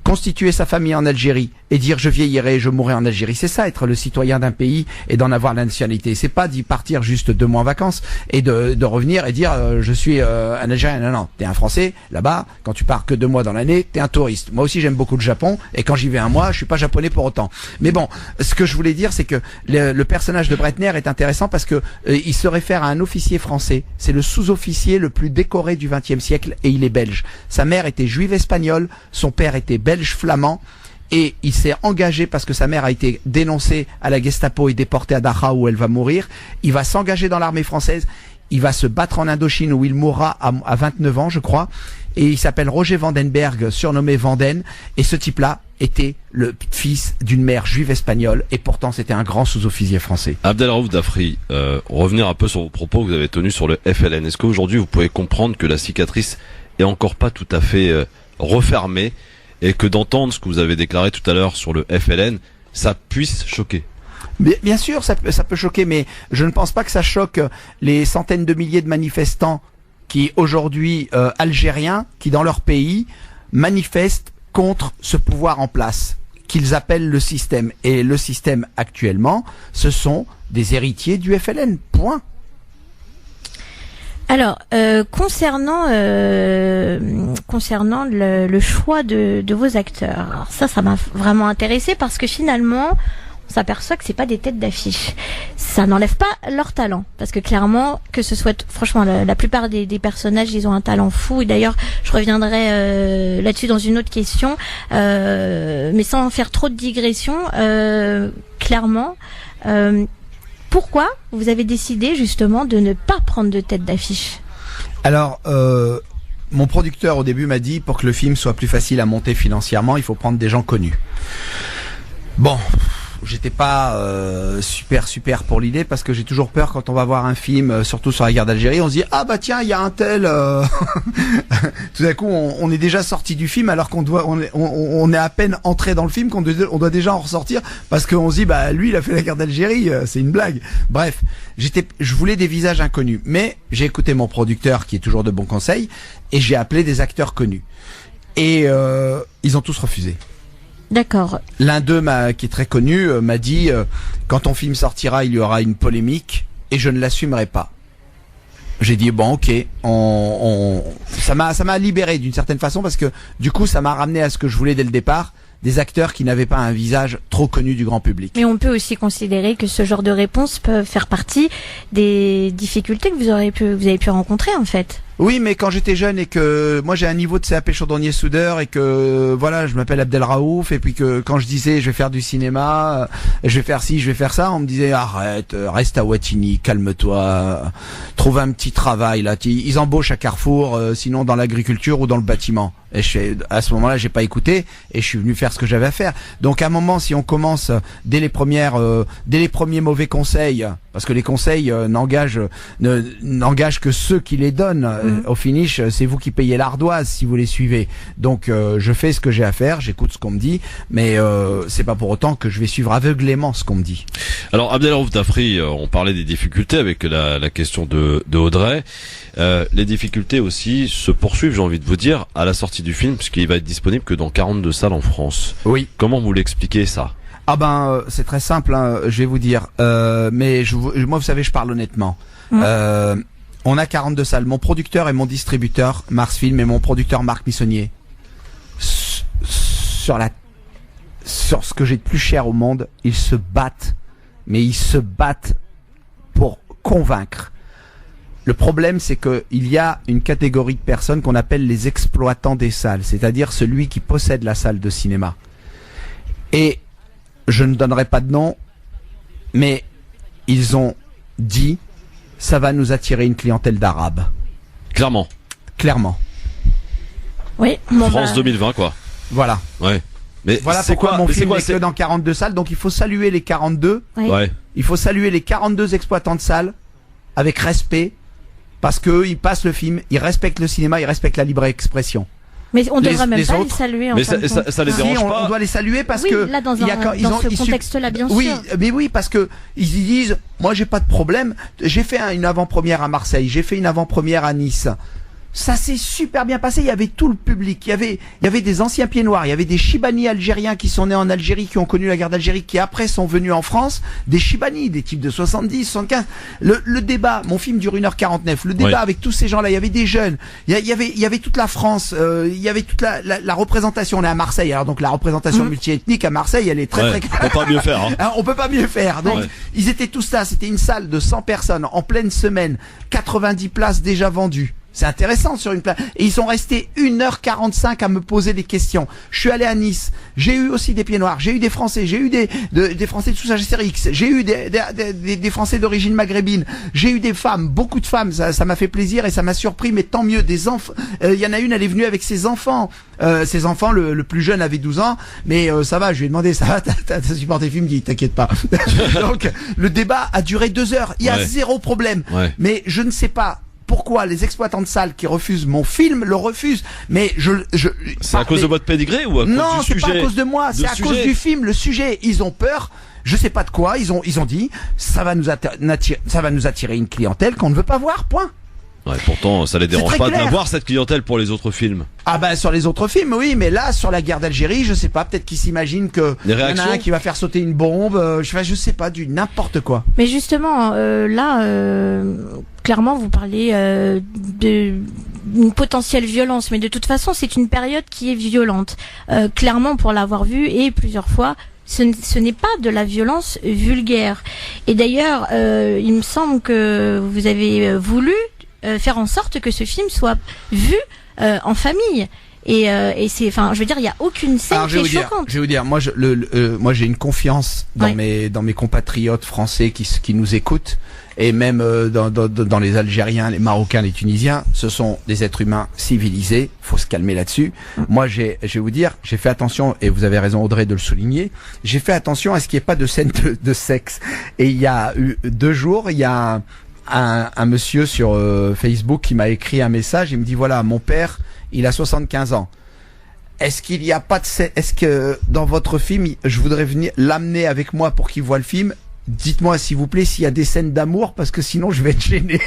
constituer sa famille en Algérie et dire je vieillirai et je mourrai en Algérie. C'est ça, être le citoyen d'un pays et d'en avoir la nationalité. C'est pas d'y partir juste 2 mois en vacances et de revenir et dire je suis un Algérien. Non, non, t'es un Français. Là-bas, quand tu pars que 2 mois dans l'année, t'es un touriste. Moi aussi, j'aime beaucoup le Japon et quand j'y vais 1 mois, je suis pas japonais pour autant. Mais bon, ce que je voulais dire, c'est que le personnage de Breitner est intéressant parce que il se réfère à un officier français. C'est le sous-officier le plus décoré du XXe siècle et il est belge. Sa mère était juive espagnole, son père était belge flamand. Et il s'est engagé parce que sa mère a été dénoncée à la Gestapo et déportée à Dachau où elle va mourir. Il va s'engager dans l'armée française. Il va se battre en Indochine où il mourra à 29 ans, je crois. Et il s'appelle Roger Vandenberg, surnommé Vanden. Et ce type-là était le fils d'une mère juive espagnole. Et pourtant, c'était un grand sous-officier français. Abdelraouf Dafri, revenir un peu sur vos propos que vous avez tenus sur le FLN. Est-ce qu'aujourd'hui, vous pouvez comprendre que la cicatrice est encore pas tout à fait refermée et que d'entendre ce que vous avez déclaré tout à l'heure sur le FLN, ça puisse choquer? Bien sûr, ça peut choquer, mais je ne pense pas que ça choque les centaines de milliers de manifestants qui aujourd'hui algériens, qui dans leur pays manifestent contre ce pouvoir en place qu'ils appellent le système. Et le système actuellement, ce sont des héritiers du FLN. Point. Alors, concernant le choix de vos acteurs, alors ça m'a vraiment intéressé parce que finalement, on s'aperçoit que c'est pas des têtes d'affiche. Ça n'enlève pas leur talent, parce que clairement, que ce soit, franchement, la plupart des personnages, ils ont un talent fou. Et d'ailleurs, je reviendrai là-dessus dans une autre question, mais sans faire trop de digression. Clairement. Pourquoi vous avez décidé justement de ne pas prendre de tête d'affiche? Alors, mon producteur au début m'a dit pour que le film soit plus facile à monter financièrement, il faut prendre des gens connus. Bon, j'étais pas super pour l'idée parce que j'ai toujours peur quand on va voir un film, surtout sur la guerre d'Algérie, on se dit ah bah tiens il y a un tel. Tout d'un coup on est déjà sorti du film alors on est à peine entré dans le film qu'on doit déjà en ressortir parce qu'on se dit bah lui il a fait la guerre d'Algérie, c'est une blague. Bref, je voulais des visages inconnus, mais j'ai écouté mon producteur qui est toujours de bons conseils et j'ai appelé des acteurs connus et ils ont tous refusé. D'accord. L'un d'eux qui est très connu m'a dit quand ton film sortira il y aura une polémique et je ne l'assumerai pas. J'ai dit bon ok, ça m'a libéré d'une certaine façon parce que du coup ça m'a ramené à ce que je voulais dès le départ, des acteurs qui n'avaient pas un visage trop connu du grand public. Mais on peut aussi considérer que ce genre de réponse peut faire partie des difficultés que vous avez pu rencontrer en fait. Oui, mais quand j'étais jeune et que moi j'ai un niveau de CAP chaudronnier soudeur et que voilà, je m'appelle Abdelraouf et puis que quand je disais je vais faire du cinéma, je vais faire ci, je vais faire ça, on me disait arrête, reste à Wattignies, calme-toi, trouve un petit travail là. Ils embauchent à Carrefour, sinon dans l'agriculture ou dans le bâtiment. Et à ce moment-là, j'ai pas écouté et je suis venu faire ce que j'avais à faire. Donc à un moment, si on commence dès les premiers mauvais conseils, parce que les conseils n'engagent que ceux qui les donnent. Au finish, c'est vous qui payez l'ardoise si vous les suivez. Donc je fais ce que j'ai à faire, j'écoute ce qu'on me dit, mais c'est pas pour autant que je vais suivre aveuglément ce qu'on me dit. Alors Abdelraouf Dafri, on parlait des difficultés avec la question de Audrey. Les difficultés aussi se poursuivent, j'ai envie de vous dire, à la sortie du film, puisqu'il va être disponible que dans 42 salles en France. Oui. Comment vous l'expliquez ça? Ah ben c'est très simple, hein, je vais vous dire. Mais moi vous savez, je parle honnêtement. On a 42 salles. Mon producteur et mon distributeur Mars Film et mon producteur Marc Missonnier sur ce que j'ai de plus cher au monde, ils se battent, mais ils se battent pour convaincre. Le problème, c'est que il y a une catégorie de personnes qu'on appelle les exploitants des salles, c'est-à-dire celui qui possède la salle de cinéma. Et je ne donnerai pas de nom, mais ils ont dit, ça va nous attirer une clientèle d'Arabes. Clairement. Oui. France 2020, quoi. Voilà. Ouais. Mais voilà pourquoi mon film n'est que dans 42 salles, donc il faut saluer les 42. Oui. Ouais. Il faut saluer les 42 exploitants de salles avec respect, parce que ils passent le film, ils respectent le cinéma, ils respectent la libre expression. Mais on devrait même les pas les autres, saluer. Mais ça les Si, dérange pas. on doit les saluer parce Oui, que là, dans il y a dans ce contexte-là, bien oui, sûr. mais oui, parce que ils y disent, moi j'ai pas de problème. J'ai fait une avant-première à Marseille, j'ai fait une avant-première à Nice. Ça s'est super bien passé. Il y avait tout le public. Il y avait des anciens pieds noirs. Il y avait des Chibani algériens qui sont nés en Algérie, qui ont connu la guerre d'Algérie, qui après sont venus en France. Des Chibani, des types de 70, 75. Le débat, mon film dure 1h49. Le débat avec tous ces gens-là, il y avait des jeunes. Il y avait toute la France. Il y avait toute la représentation. On est à Marseille. Alors donc la représentation multiethnique à Marseille, elle est très Ouais, très. on peut pas mieux faire. Hein. Alors, on peut pas mieux faire. Donc, ils étaient tous là. C'était une salle de 100 personnes en pleine semaine. 90 places déjà vendues. C'est intéressant sur une place. Et ils sont restés 1h45 à me poser des questions. Je suis allé à Nice. J'ai eu aussi des pieds noirs. J'ai eu des Français. J'ai eu des Français de sous-âge SRX. J'ai eu des Français d'origine maghrébine. J'ai eu des femmes, beaucoup de femmes. Ça m'a fait plaisir et ça m'a surpris. Mais tant mieux, des enfants. Il y en a une, elle est venue avec ses enfants. Ses enfants, le plus jeune avait 12 ans. Mais ça va, je lui ai demandé, ça va, t'as supporté le film? Il dit, t'inquiète pas. Donc, le débat a duré 2 heures. Il y a zéro problème. Ouais. Mais je ne sais pas pourquoi les exploitants de salles qui refusent mon film le refusent. Mais c'est à cause de votre pédigré ou à cause non, du sujet? Non, c'est pas à cause de moi, c'est à cause du film, le sujet. Ils ont peur. Je sais pas de quoi. Ils ont dit, ça va nous attirer une clientèle qu'on ne veut pas voir. Point. Ouais, pourtant, ça les dérange pas d'avoir cette clientèle pour les autres films. Ah bah sur les autres films, oui, mais là, sur la guerre d'Algérie, je sais pas, peut-être qu'ils s'imaginent que y en a un qui va faire sauter une bombe, je sais pas, du n'importe quoi. Mais justement, clairement, vous parlez d'une potentielle violence, mais de toute façon, c'est une période qui est violente. Clairement, pour l'avoir vu, et plusieurs fois, ce n'est pas de la violence vulgaire. Et d'ailleurs, il me semble que vous avez voulu faire en sorte que ce film soit vu en famille. Et c'est, enfin, je veux dire, il y a aucune scène qui est choquante. Je vais vous dire, moi, moi, j'ai une confiance dans mes compatriotes français qui nous écoutent, et même dans les Algériens, les Marocains, les Tunisiens. Ce sont des êtres humains civilisés. Faut se calmer là-dessus. Moi, je vais vous dire, j'ai fait attention, et vous avez raison, Audrey, de le souligner. J'ai fait attention à ce qu'il n'y ait pas de scène de sexe. Et il y a eu 2 jours, il y a un monsieur sur Facebook qui m'a écrit un message. Il me dit, voilà, mon père, il a 75 ans. Est-ce qu'il n'y a pas de est-ce que dans votre film, je voudrais venir l'amener avec moi pour qu'il voit le film? Dites-moi s'il vous plaît s'il y a des scènes d'amour, parce que sinon je vais être gêné.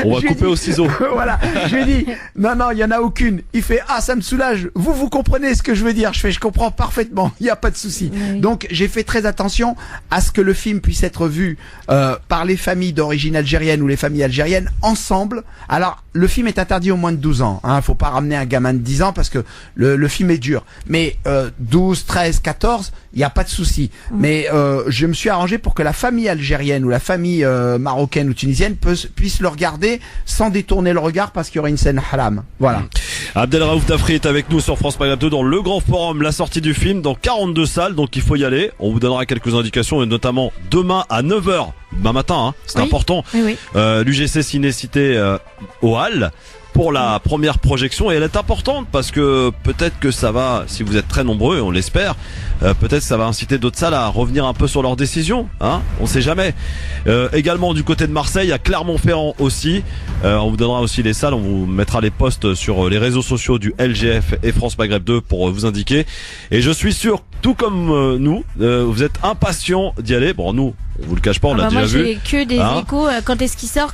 On va couper au ciseau. Voilà, je lui ai dit non, il y en a aucune. Il fait, ah, ça me soulage. Vous comprenez ce que je veux dire? Je comprends parfaitement. Il n'y a pas de souci. Oui. Donc j'ai fait très attention à ce que le film puisse être vu par les familles d'origine algérienne ou les familles algériennes ensemble. Alors le film est interdit aux moins de 12 ans. Faut pas ramener un gamin de 10 ans parce que le film est dur. Mais 12, 13, 14, il n'y a pas de souci. Mais je me suis arrangé pour que la famille algérienne ou la famille marocaine ou tunisienne puisse le regarder sans détourner le regard parce qu'il y aurait une scène haram. Voilà. Abdelraouf Dafri est avec nous sur France Maghreb 2 dans le grand forum, la sortie du film dans 42 salles, donc il faut y aller. On vous donnera quelques indications, et notamment demain à 9h, demain matin, c'est important. Oui. L'UGC Ciné-Cité au Halles pour la première projection, et elle est importante parce que peut-être que ça va, si vous êtes très nombreux, on l'espère, peut-être ça va inciter d'autres salles à revenir un peu sur leurs décisions, hein, on sait jamais. Également du côté de Marseille, à Clermont-Ferrand aussi, on vous donnera aussi les salles, on vous mettra les posts sur les réseaux sociaux du LGF et France Maghreb 2 pour vous indiquer. Et je suis sûr, tout comme nous, vous êtes impatients d'y aller. Bon, nous, on vous le cache pas, on l'a déjà vu. Moi, j'ai que des échos. Quand est-ce qu'il sort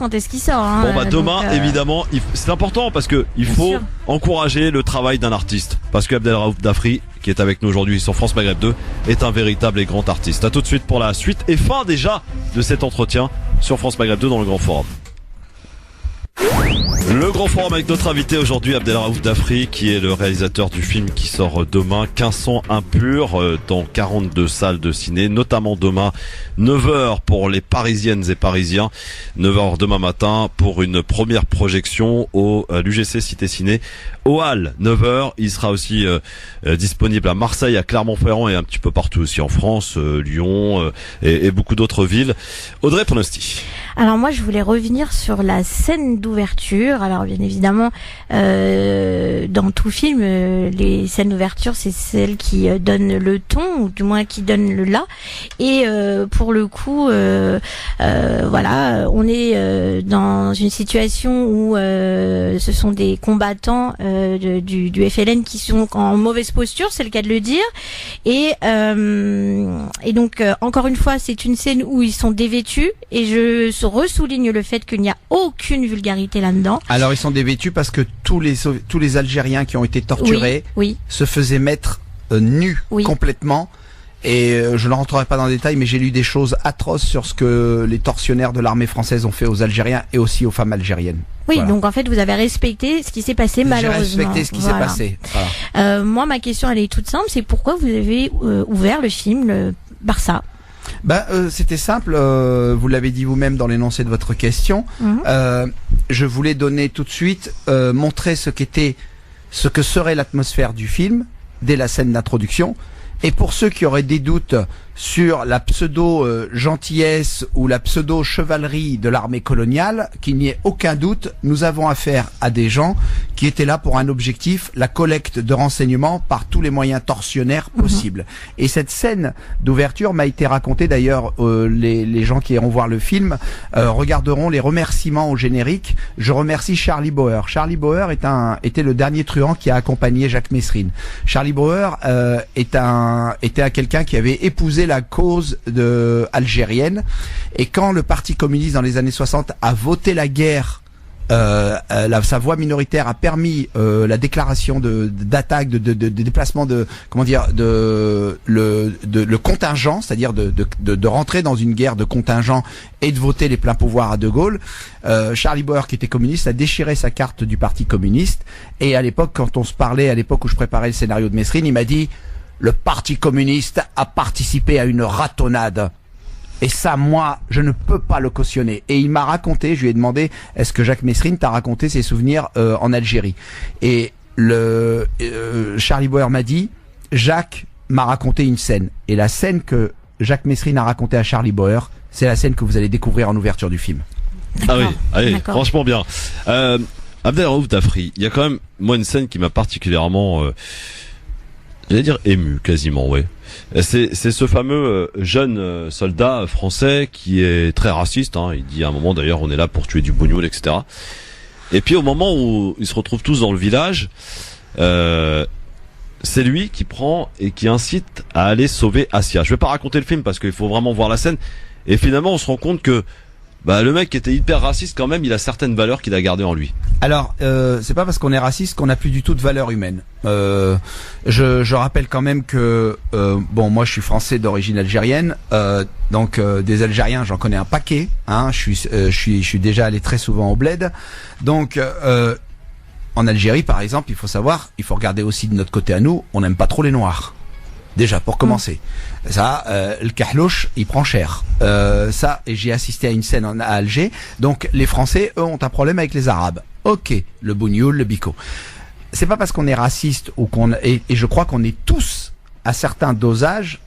hein, Bon, bah demain, évidemment, c'est important parce que il faut encourager le travail d'un artiste. Parce que Abdelraouf Dafri, qui est avec nous aujourd'hui sur France Maghreb 2, est un véritable et grand artiste. À tout de suite pour la suite et fin déjà de cet entretien sur France Maghreb 2 dans le Grand Forum. Le Grand Forum avec notre invité aujourd'hui, Abdelraouf Dafri, qui est le réalisateur du film qui sort demain, 1500 impurs, dans 42 salles de ciné, notamment demain, 9h pour les Parisiennes et Parisiens, 9h demain matin pour une première projection au l'UGC Cité Ciné, au Halles, 9h. Il sera aussi disponible à Marseille, à Clermont-Ferrand et un petit peu partout aussi en France, Lyon et beaucoup d'autres villes. Audrey Pronosti. Alors moi, je voulais revenir sur la scène d'ouverture. Alors bien évidemment, dans tout film, les scènes d'ouverture, c'est celles qui donnent le ton, ou du moins qui donnent le là. Et pour le coup, voilà, on est dans une situation où ce sont des combattants du FLN qui sont en mauvaise posture, c'est le cas de le dire. Et donc encore une fois, c'est une scène où ils sont dévêtus, et je ressouligne le fait qu'il n'y a aucune vulgarité là-dedans. Alors ils sont dévêtus parce que tous les Algériens qui ont été torturés se faisaient mettre nus complètement. Et je ne rentrerai pas dans le détail, mais j'ai lu des choses atroces sur ce que les tortionnaires de l'armée française ont fait aux Algériens et aussi aux femmes algériennes. Oui, voilà. Donc en fait, vous avez respecté ce qui s'est passé malheureusement. J'ai respecté ce qui s'est passé. Voilà. Moi, ma question, elle est toute simple. C'est pourquoi vous avez ouvert le film le Barça? C'était simple, vous l'avez dit vous-même dans l'énoncé de votre question. Je voulais donner tout de suite, montrer ce que serait l'atmosphère du film dès la scène d'introduction. Et pour ceux qui auraient des doutes sur la pseudo-gentillesse ou la pseudo-chevalerie de l'armée coloniale, qu'il n'y ait aucun doute, nous avons affaire à des gens qui étaient là pour un objectif, la collecte de renseignements par tous les moyens tortionnaires possibles. Et cette scène d'ouverture m'a été racontée, d'ailleurs, les gens qui iront voir le film regarderont les remerciements au générique. Je remercie Charlie Bauer. Charlie Bauer était le dernier truand qui a accompagné Jacques Messrine. Charlie Bauer était quelqu'un qui avait épousé la cause algérienne, et quand le Parti communiste dans les années 60 a voté la guerre, sa voix minoritaire a permis la déclaration d'attaque, de déplacement le contingent, c'est-à-dire de rentrer dans une guerre de contingent et de voter les pleins pouvoirs à De Gaulle. Charlie Bauer, qui était communiste, a déchiré sa carte du Parti communiste, et à l'époque, quand on se parlait, à l'époque où je préparais le scénario de Messrine, il m'a dit: le Parti communiste a participé à une ratonnade. Et ça, moi, je ne peux pas le cautionner. Et il m'a raconté, je lui ai demandé, est-ce que Jacques Messrine t'a raconté ses souvenirs en Algérie? Et Charlie Bauer m'a dit, Jacques m'a raconté une scène. Et la scène que Jacques Messrine a racontée à Charlie Bauer, c'est la scène que vous allez découvrir en ouverture du film. Ah oui, allez, franchement bien. Abdelraouf Dafri, il y a quand même, moi, une scène qui m'a particulièrement... j'allais dire ému quasiment, ouais. C'est ce fameux jeune soldat français qui est très raciste, hein. Il dit à un moment, d'ailleurs, on est là pour tuer du bougnoul, etc. Et puis au moment où ils se retrouvent tous dans le village, c'est lui qui prend et qui incite à aller sauver Asia. Je vais pas raconter le film parce qu'il faut vraiment voir la scène. Et finalement, on se rend compte que le mec qui était hyper raciste, quand même, il a certaines valeurs qu'il a gardées en lui. Alors, c'est pas parce qu'on est raciste qu'on n'a plus du tout de valeurs humaines. Je rappelle quand même que moi je suis français d'origine algérienne, donc des Algériens j'en connais un paquet. Hein, je suis déjà allé très souvent au bled. Donc en Algérie par exemple, il faut regarder aussi de notre côté à nous, on n'aime pas trop les Noirs. Déjà, pour commencer. Ça, le kahlouch, il prend cher. Ça, et j'ai assisté à une scène à Alger. Donc, les Français, eux, ont un problème avec les Arabes. Ok, le bougnoul, le bico. C'est pas parce qu'on est raciste ou et je crois qu'on est tous à un certain dosage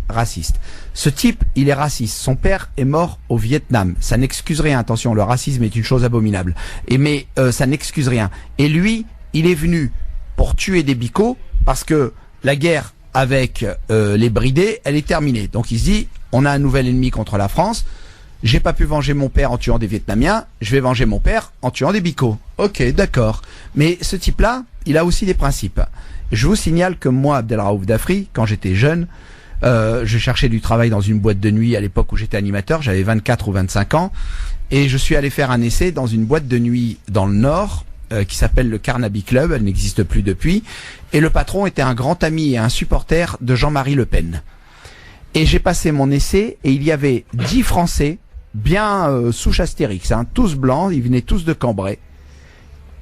raciste. Ce type, il est raciste. Son père est mort au Vietnam. Ça n'excuse rien. Attention, le racisme est une chose abominable. Mais ça n'excuse rien. Et lui, il est venu pour tuer des bicots parce que la guerre avec les bridés, elle est terminée. Donc il se dit, on a un nouvel ennemi contre la France. J'ai pas pu venger mon père en tuant des Vietnamiens, je vais venger mon père en tuant des bicots. Ok, d'accord. Mais ce type-là, il a aussi des principes. Je vous signale que moi, Abdelraouf Dafri, quand j'étais jeune, je cherchais du travail dans une boîte de nuit à l'époque où j'étais animateur, j'avais 24 ou 25 ans, et je suis allé faire un essai dans une boîte de nuit dans le Nord, qui s'appelle le Carnaby Club, elle n'existe plus depuis, et le patron était un grand ami et un supporter de Jean-Marie Le Pen. Et j'ai passé mon essai, et il y avait 10 Français, bien souche Astérix, hein, tous blancs, ils venaient tous de Cambrai.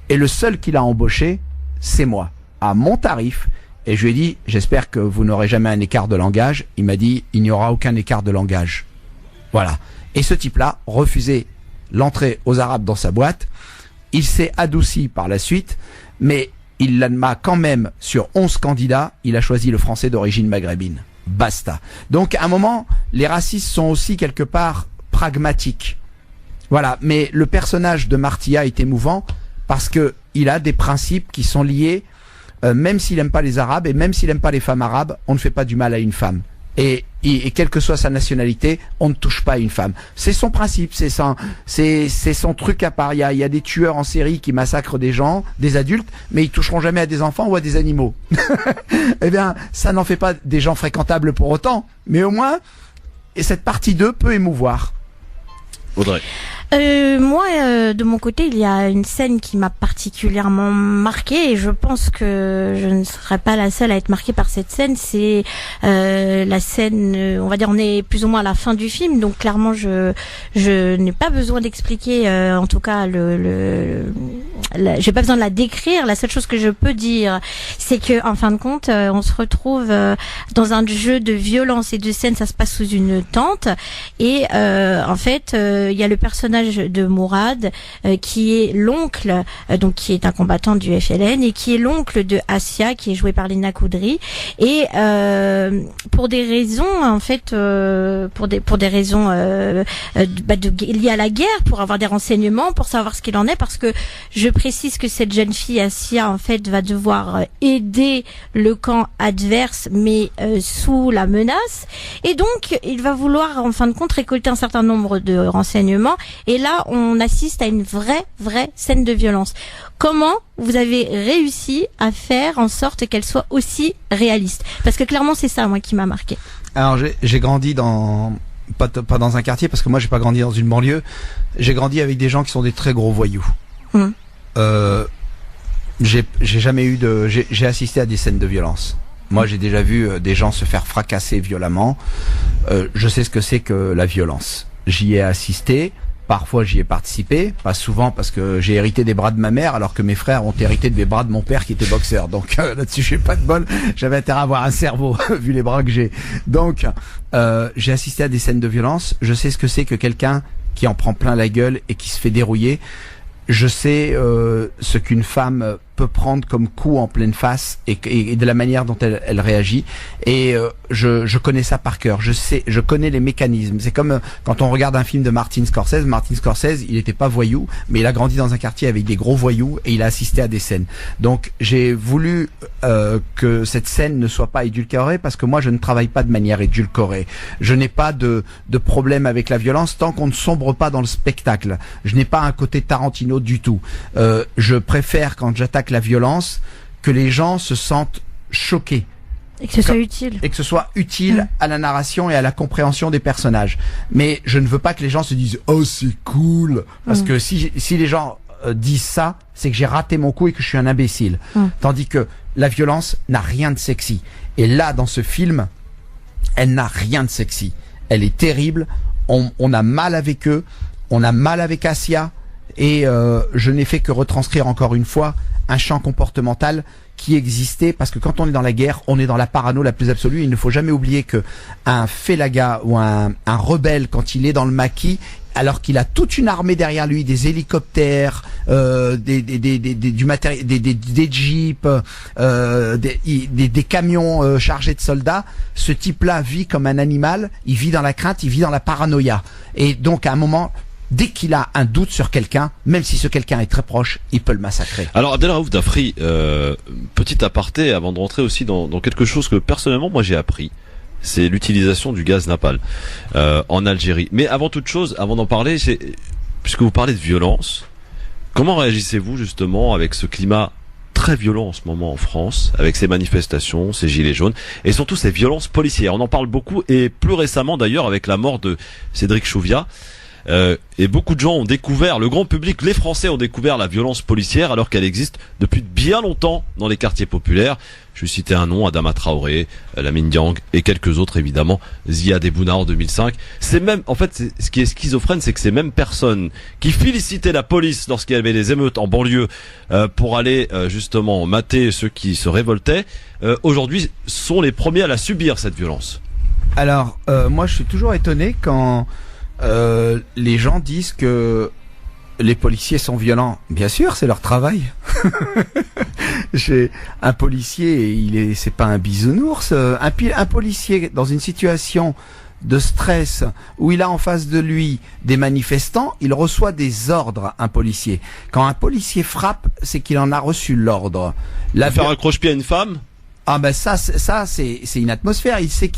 Et le seul qu'il a embauché, c'est moi, à mon tarif. Et je lui ai dit, j'espère que vous n'aurez jamais un écart de langage. Il m'a dit, il n'y aura aucun écart de langage. Voilà. Et ce type-là refusait l'entrée aux Arabes dans sa boîte. Il s'est adouci par la suite, mais il m'a quand même, sur 11 candidats, il a choisi le français d'origine maghrébine. Basta. Donc, à un moment, les racistes sont aussi quelque part pragmatique. Voilà, mais le personnage de Martia est émouvant parce que il a des principes qui sont liés, même s'il aime pas les Arabes et même s'il aime pas les femmes arabes, on ne fait pas du mal à une femme. Et quelle que soit sa nationalité, on ne touche pas à une femme. C'est son principe, c'est son truc à part. Il y a des tueurs en série qui massacrent des gens, des adultes, mais ils toucheront jamais à des enfants ou à des animaux. Eh bien, ça n'en fait pas des gens fréquentables pour autant, mais au moins, et cette partie 2 peut émouvoir. Audrey. Moi, de mon côté, il y a une scène qui m'a particulièrement marquée et je pense que je ne serai pas la seule à être marquée par cette scène. C'est la scène, on va dire, on est plus ou moins à la fin du film, donc clairement, je n'ai pas besoin d'expliquer, en tout cas, j'ai pas besoin de la décrire. La seule chose que je peux dire, c'est que, en fin de compte, on se retrouve dans un jeu de violence et de scène. Ça se passe sous une tente et en fait, il y a le personnage de Mourad qui est l'oncle, donc qui est un combattant du FLN et qui est l'oncle de Assia qui est joué par Lina Koudry et pour des raisons en fait pour des raisons liées à la guerre, pour avoir des renseignements, pour savoir ce qu'il en est, parce que je précise que cette jeune fille Assia en fait va devoir aider le camp adverse mais sous la menace, et donc il va vouloir en fin de compte récolter un certain nombre de renseignements. Et là, on assiste à une vraie scène de violence. Comment vous avez réussi à faire en sorte qu'elle soit aussi réaliste? Parce que clairement, c'est ça, moi, qui m'a marqué. Alors, j'ai grandi pas dans un quartier, parce que moi, j'ai pas grandi dans une banlieue. J'ai grandi avec des gens qui sont des très gros voyous. J'ai jamais eu j'ai assisté à des scènes de violence. Moi, j'ai déjà vu des gens se faire fracasser violemment. Je sais ce que c'est que la violence. J'y ai assisté. Parfois j'y ai participé, pas souvent parce que j'ai hérité des bras de ma mère alors que mes frères ont hérité des bras de mon père qui était boxeur. Donc là-dessus j'ai pas de bol, j'avais intérêt à avoir un cerveau vu les bras que j'ai. Donc j'ai assisté à des scènes de violence, je sais ce que c'est que quelqu'un qui en prend plein la gueule et qui se fait dérouiller. Je sais ce qu'une femme peut prendre comme coup en pleine face et de la manière dont elle réagit, et je connais ça par cœur. Je connais les mécanismes. C'est comme quand on regarde un film de Martin Scorsese. Martin Scorsese, il n'était pas voyou, mais il a grandi dans un quartier avec des gros voyous et il a assisté à des scènes. Donc j'ai voulu que cette scène ne soit pas édulcorée, parce que moi je ne travaille pas de manière édulcorée. Je n'ai pas de problème avec la violence tant qu'on ne sombre pas dans le spectacle. Je n'ai pas un côté Tarantino du tout. Je préfère, quand j'attaque la violence, que les gens se sentent choqués. Et que ce soit utile. Et que ce soit utile à la narration et à la compréhension des personnages. Mais je ne veux pas que les gens se disent « Oh, c'est cool !» Parce que si les gens disent ça, c'est que j'ai raté mon coup et que je suis un imbécile. Tandis que la violence n'a rien de sexy. Et là, dans ce film, elle n'a rien de sexy. Elle est terrible. On a mal avec eux. On a mal avec Assia. Et je n'ai fait que retranscrire encore une fois un champ comportemental qui existait, parce que quand on est dans la guerre, on est dans la parano la plus absolue. Il ne faut jamais oublier que un félaga ou un rebelle, quand il est dans le maquis, alors qu'il a toute une armée derrière lui, des hélicoptères, du matériel, des jeeps, des camions chargés de soldats, ce type-là vit comme un animal, il vit dans la crainte, il vit dans la paranoïa. Et donc à un moment, dès qu'il a un doute sur quelqu'un, même si ce quelqu'un est très proche, il peut le massacrer. Alors Abdelraouf Dafri, petit aparté avant de rentrer aussi dans quelque chose que personnellement moi j'ai appris. C'est l'utilisation du gaz napalm en Algérie. Mais avant toute chose, avant d'en parler, puisque vous parlez de violence, comment réagissez-vous justement avec ce climat très violent en ce moment en France, avec ces manifestations, ces gilets jaunes, et surtout ces violences policières? On en parle beaucoup, et plus récemment d'ailleurs avec la mort de Cédric Chouviat. Et beaucoup de gens ont découvert, le grand public, les Français ont découvert la violence policière alors qu'elle existe depuis bien longtemps dans les quartiers populaires. Je vais citer un nom, Adama Traoré, Lamine Diang et quelques autres évidemment, Ziad Ebouna en 2005. C'est même, en fait, ce qui est schizophrène, c'est que ces mêmes personnes qui félicitaient la police lorsqu'il y avait des émeutes en banlieue pour aller justement mater ceux qui se révoltaient, aujourd'hui sont les premiers à la subir, cette violence. Alors, moi je suis toujours étonné quand les gens disent que les policiers sont violents. Bien sûr, c'est leur travail. J'ai un policier, c'est pas un bisounours. Un policier dans une situation de stress où il a en face de lui des manifestants, il reçoit des ordres. Un policier, quand un policier frappe, c'est qu'il en a reçu l'ordre. Faire un croche-pied à une femme. Ah ben ça c'est une atmosphère. Il sait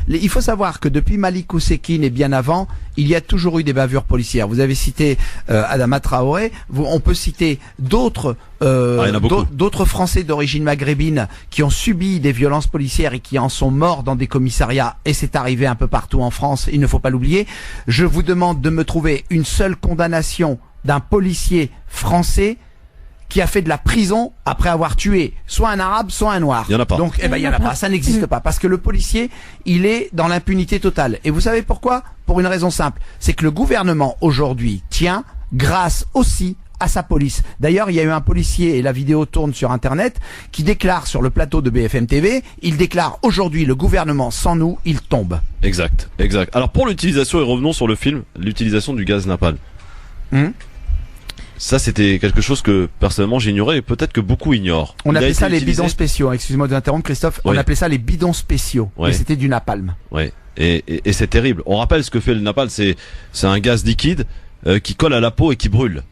il faut savoir que depuis Malik Oussekine et bien avant, il y a toujours eu des bavures policières. Vous avez cité Adama Traoré, on peut citer d'autres Français d'origine maghrébine qui ont subi des violences policières et qui en sont morts dans des commissariats, et c'est arrivé un peu partout en France, il ne faut pas l'oublier. Je vous demande de me trouver une seule condamnation d'un policier français qui a fait de la prison après avoir tué soit un arabe, soit un noir. Il y en a pas. Donc, il y en a pas. Ça n'existe pas. Parce que le policier, il est dans l'impunité totale. Et vous savez pourquoi? Pour une raison simple. C'est que le gouvernement, aujourd'hui, tient grâce aussi à sa police. D'ailleurs, il y a eu un policier, et la vidéo tourne sur Internet, qui déclare sur le plateau de BFM TV, il déclare aujourd'hui, le gouvernement sans nous, il tombe. Exact. Alors, pour l'utilisation, et revenons sur le film, l'utilisation du gaz napalm. Ça, c'était quelque chose que, personnellement, j'ignorais et peut-être que beaucoup ignorent. On appelait ça les bidons spéciaux. Excusez-moi de vous interrompre, Christophe. Oui. On appelait ça les bidons spéciaux. Oui. Et c'était du napalm. Ouais. Et c'est terrible. On rappelle ce que fait le napalm. C'est un gaz liquide, qui colle à la peau et qui brûle.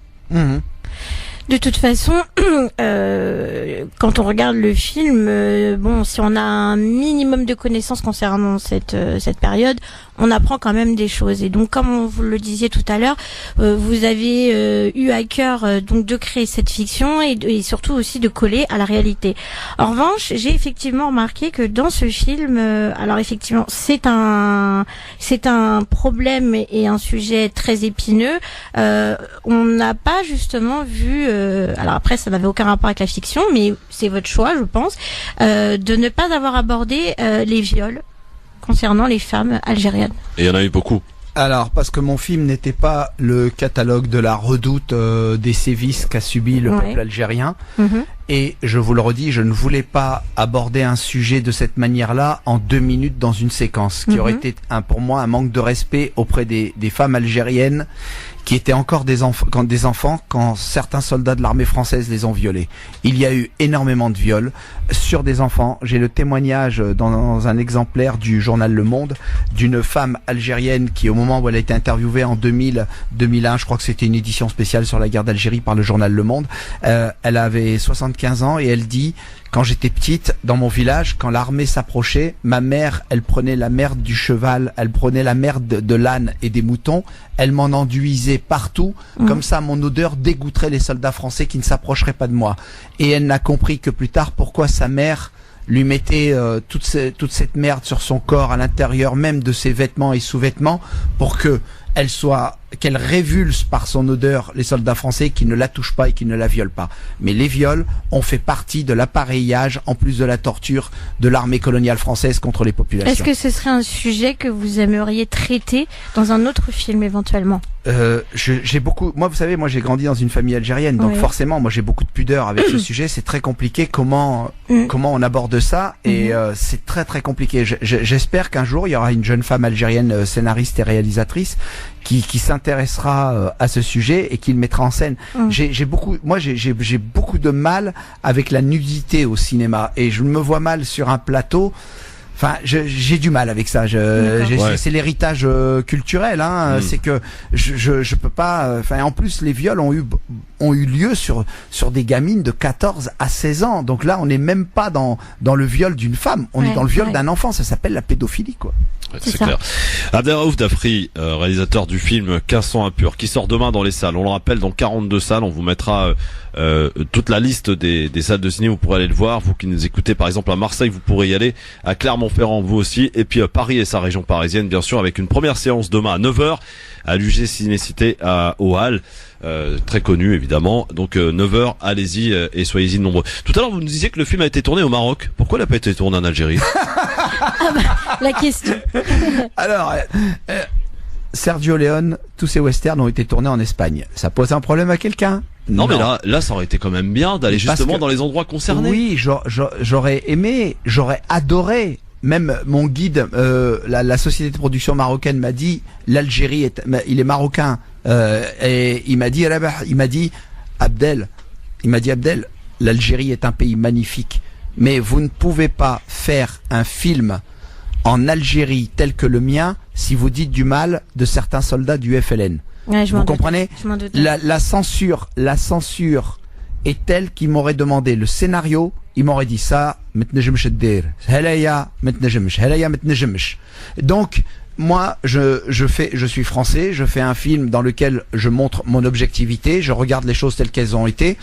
De toute façon, quand on regarde le film, bon, si on a un minimum de connaissances concernant cette période, on apprend quand même des choses. Et donc, comme vous le disiez tout à l'heure, vous avez eu à cœur donc de créer cette fiction et surtout aussi de coller à la réalité. En revanche, j'ai effectivement remarqué que dans ce film, alors effectivement, c'est un problème et un sujet très épineux. On n'a pas justement vu. Alors après, ça n'avait aucun rapport avec la fiction, mais c'est votre choix, je pense, de ne pas avoir abordé les viols concernant les femmes algériennes. Et il y en a eu beaucoup. Alors, parce que mon film n'était pas le catalogue de la redoute des sévices qu'a subi le peuple algérien. Et je vous le redis, je ne voulais pas aborder un sujet de cette manière-là en 2 minutes dans une séquence, qui aurait été pour moi un manque de respect auprès des femmes algériennes qui étaient encore des enfants quand certains soldats de l'armée française les ont violés. Il y a eu énormément de viols sur des enfants. J'ai le témoignage dans un exemplaire du journal Le Monde d'une femme algérienne qui, au moment où elle a été interviewée en 2001, je crois que c'était une édition spéciale sur la guerre d'Algérie par le journal Le Monde, elle avait 75 ans et elle dit: quand j'étais petite, dans mon village, quand l'armée s'approchait, ma mère, elle prenait la merde du cheval, elle prenait la merde de l'âne et des moutons, elle m'en enduisait partout, comme ça mon odeur dégoûterait les soldats français qui ne s'approcheraient pas de moi. Et elle n'a compris que plus tard pourquoi sa mère lui mettait toute cette merde sur son corps, à l'intérieur même de ses vêtements et sous-vêtements, pour que qu'elle révulse par son odeur les soldats français qui ne la touchent pas et qui ne la violent pas. Mais les viols ont fait partie de l'appareillage, en plus de la torture, de l'armée coloniale française contre les populations. Est-ce que ce serait un sujet que vous aimeriez traiter dans un autre film éventuellement? J'ai beaucoup, moi vous savez, moi j'ai grandi dans une famille algérienne, donc Oui. forcément moi j'ai beaucoup de pudeur avec ce sujet. C'est très compliqué comment on aborde ça, et c'est très très compliqué. J'espère qu'un jour il y aura une jeune femme algérienne scénariste et réalisatrice qui s'intéressera à ce sujet et qui le mettra en scène. J'ai beaucoup de mal avec la nudité au cinéma, et je me vois mal sur un plateau. Enfin, j'ai du mal avec ça. Ouais. C'est l'héritage culturel, hein. C'est que je peux pas. Enfin, en plus, les viols ont eu lieu sur des gamines de 14 à 16 ans. Donc là, on n'est même pas dans le viol d'une femme. On est dans le viol d'un enfant. Ça s'appelle la pédophilie, quoi. Ouais, C'est c'est ça. clair. Abderraouf Dafri, réalisateur du film 15 sang impur, qui sort demain dans les salles. On le rappelle, dans 42 salles. On vous mettra toute la liste des salles de ciné. Vous pourrez aller le voir. Vous qui nous écoutez, par exemple, à Marseille, vous pourrez y aller. À Clermont-Ferrand, vous aussi. Et puis Paris et sa région parisienne, bien sûr, avec une première séance demain à 9h à l'UG Cinécité au Hall. Très connu, évidemment. Donc 9h, allez-y et soyez-y nombreux. Tout à l'heure, vous nous disiez que le film a été tourné au Maroc. Pourquoi il n'a pas été tourné en Algérie? La question. Alors, Sergio Leone, tous ses westerns ont été tournés en Espagne. Ça pose un problème à quelqu'un? Non, mais là, ça aurait été quand même bien d'aller Parce justement que- dans les endroits concernés. Oui, j'aurais aimé, j'aurais adoré. Même mon guide, la société de production marocaine m'a dit, l'Algérie il est marocain, et il m'a dit Abdel, l'Algérie est un pays magnifique, mais vous ne pouvez pas faire un film en Algérie tel que le mien si vous dites du mal de certains soldats du FLN. Ouais, je Vous m'en doutais. comprenez? Je m'en doutais. La censure est telle qu'il m'aurait demandé le scénario, il m'aurait dit ça, donc, moi, je suis français, je fais un film dans lequel je montre mon objectivité, je regarde les choses telles qu'elles ont été,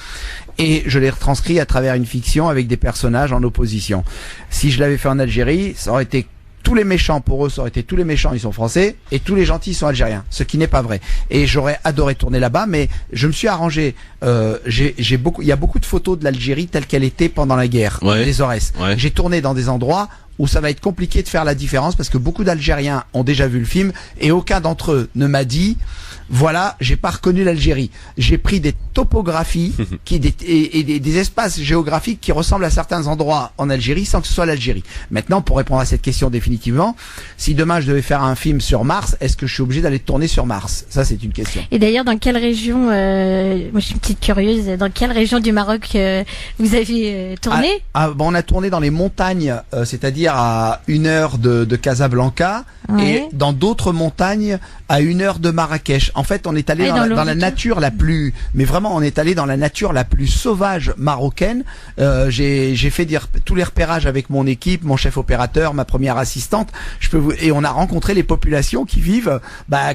et je les retranscris à travers une fiction avec des personnages en opposition. Si je l'avais fait en Algérie, ça aurait été tous les méchants, pour eux, ça aurait été tous les méchants, ils sont français, et tous les gentils sont algériens, ce qui n'est pas vrai. Et j'aurais adoré tourner là-bas, mais je me suis arrangé. Il y a beaucoup de photos de l'Algérie telle qu'elle était pendant la guerre, Ouais. les Aurès. Ouais. J'ai tourné dans des endroits où ça va être compliqué de faire la différence parce que beaucoup d'Algériens ont déjà vu le film et aucun d'entre eux ne m'a dit voilà, j'ai pas reconnu l'Algérie. J'ai pris des topographies des espaces géographiques qui ressemblent à certains endroits en Algérie sans que ce soit l'Algérie. Maintenant, pour répondre à cette question définitivement, si demain je devais faire un film sur Mars, est-ce que je suis obligé d'aller tourner sur Mars? Ça, c'est une question. Et d'ailleurs, dans quelle région, moi je suis une petite curieuse, dans quelle région du Maroc vous avez tourné? On a tourné dans les montagnes, c'est-à-dire à 1 heure de Casablanca, Ouais. et dans d'autres montagnes à 1 heure de Marrakech. En fait, on est allé Ah, dans dans la l'oriental. nature la plus, mais vraiment, on est allé dans la nature la plus sauvage marocaine. J'ai fait tous les repérages avec mon équipe, mon chef opérateur, ma première assistante. Et on a rencontré les populations qui vivent,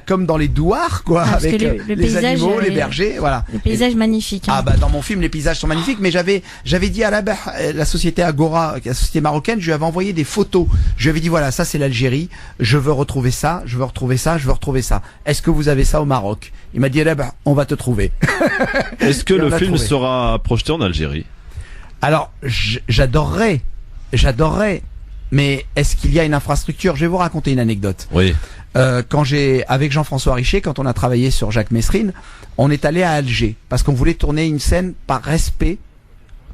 comme dans les douars, quoi, Ah, parce avec que le les paysage, animaux, les bergers, voilà. Le paysage magnifique. Ah dans mon film les paysages sont magnifiques, mais j'avais dit à la société Agora, la société marocaine, je lui avais envoyé des photos. Je lui avais dit voilà, ça c'est l'Algérie, je veux retrouver ça, je veux retrouver ça, je veux retrouver ça. Est-ce que vous avez ça au Maroc? Il m'a dit on va te trouver. Est-ce que Et on le a film trouvé. sera projeté en Algérie? Alors j'adorerais, mais est-ce qu'il y a une infrastructure? Je vais vous raconter une anecdote. Oui. Avec Jean-François Richer, quand on a travaillé sur Jacques Messrine, on est allé à Alger parce qu'on voulait tourner une scène par respect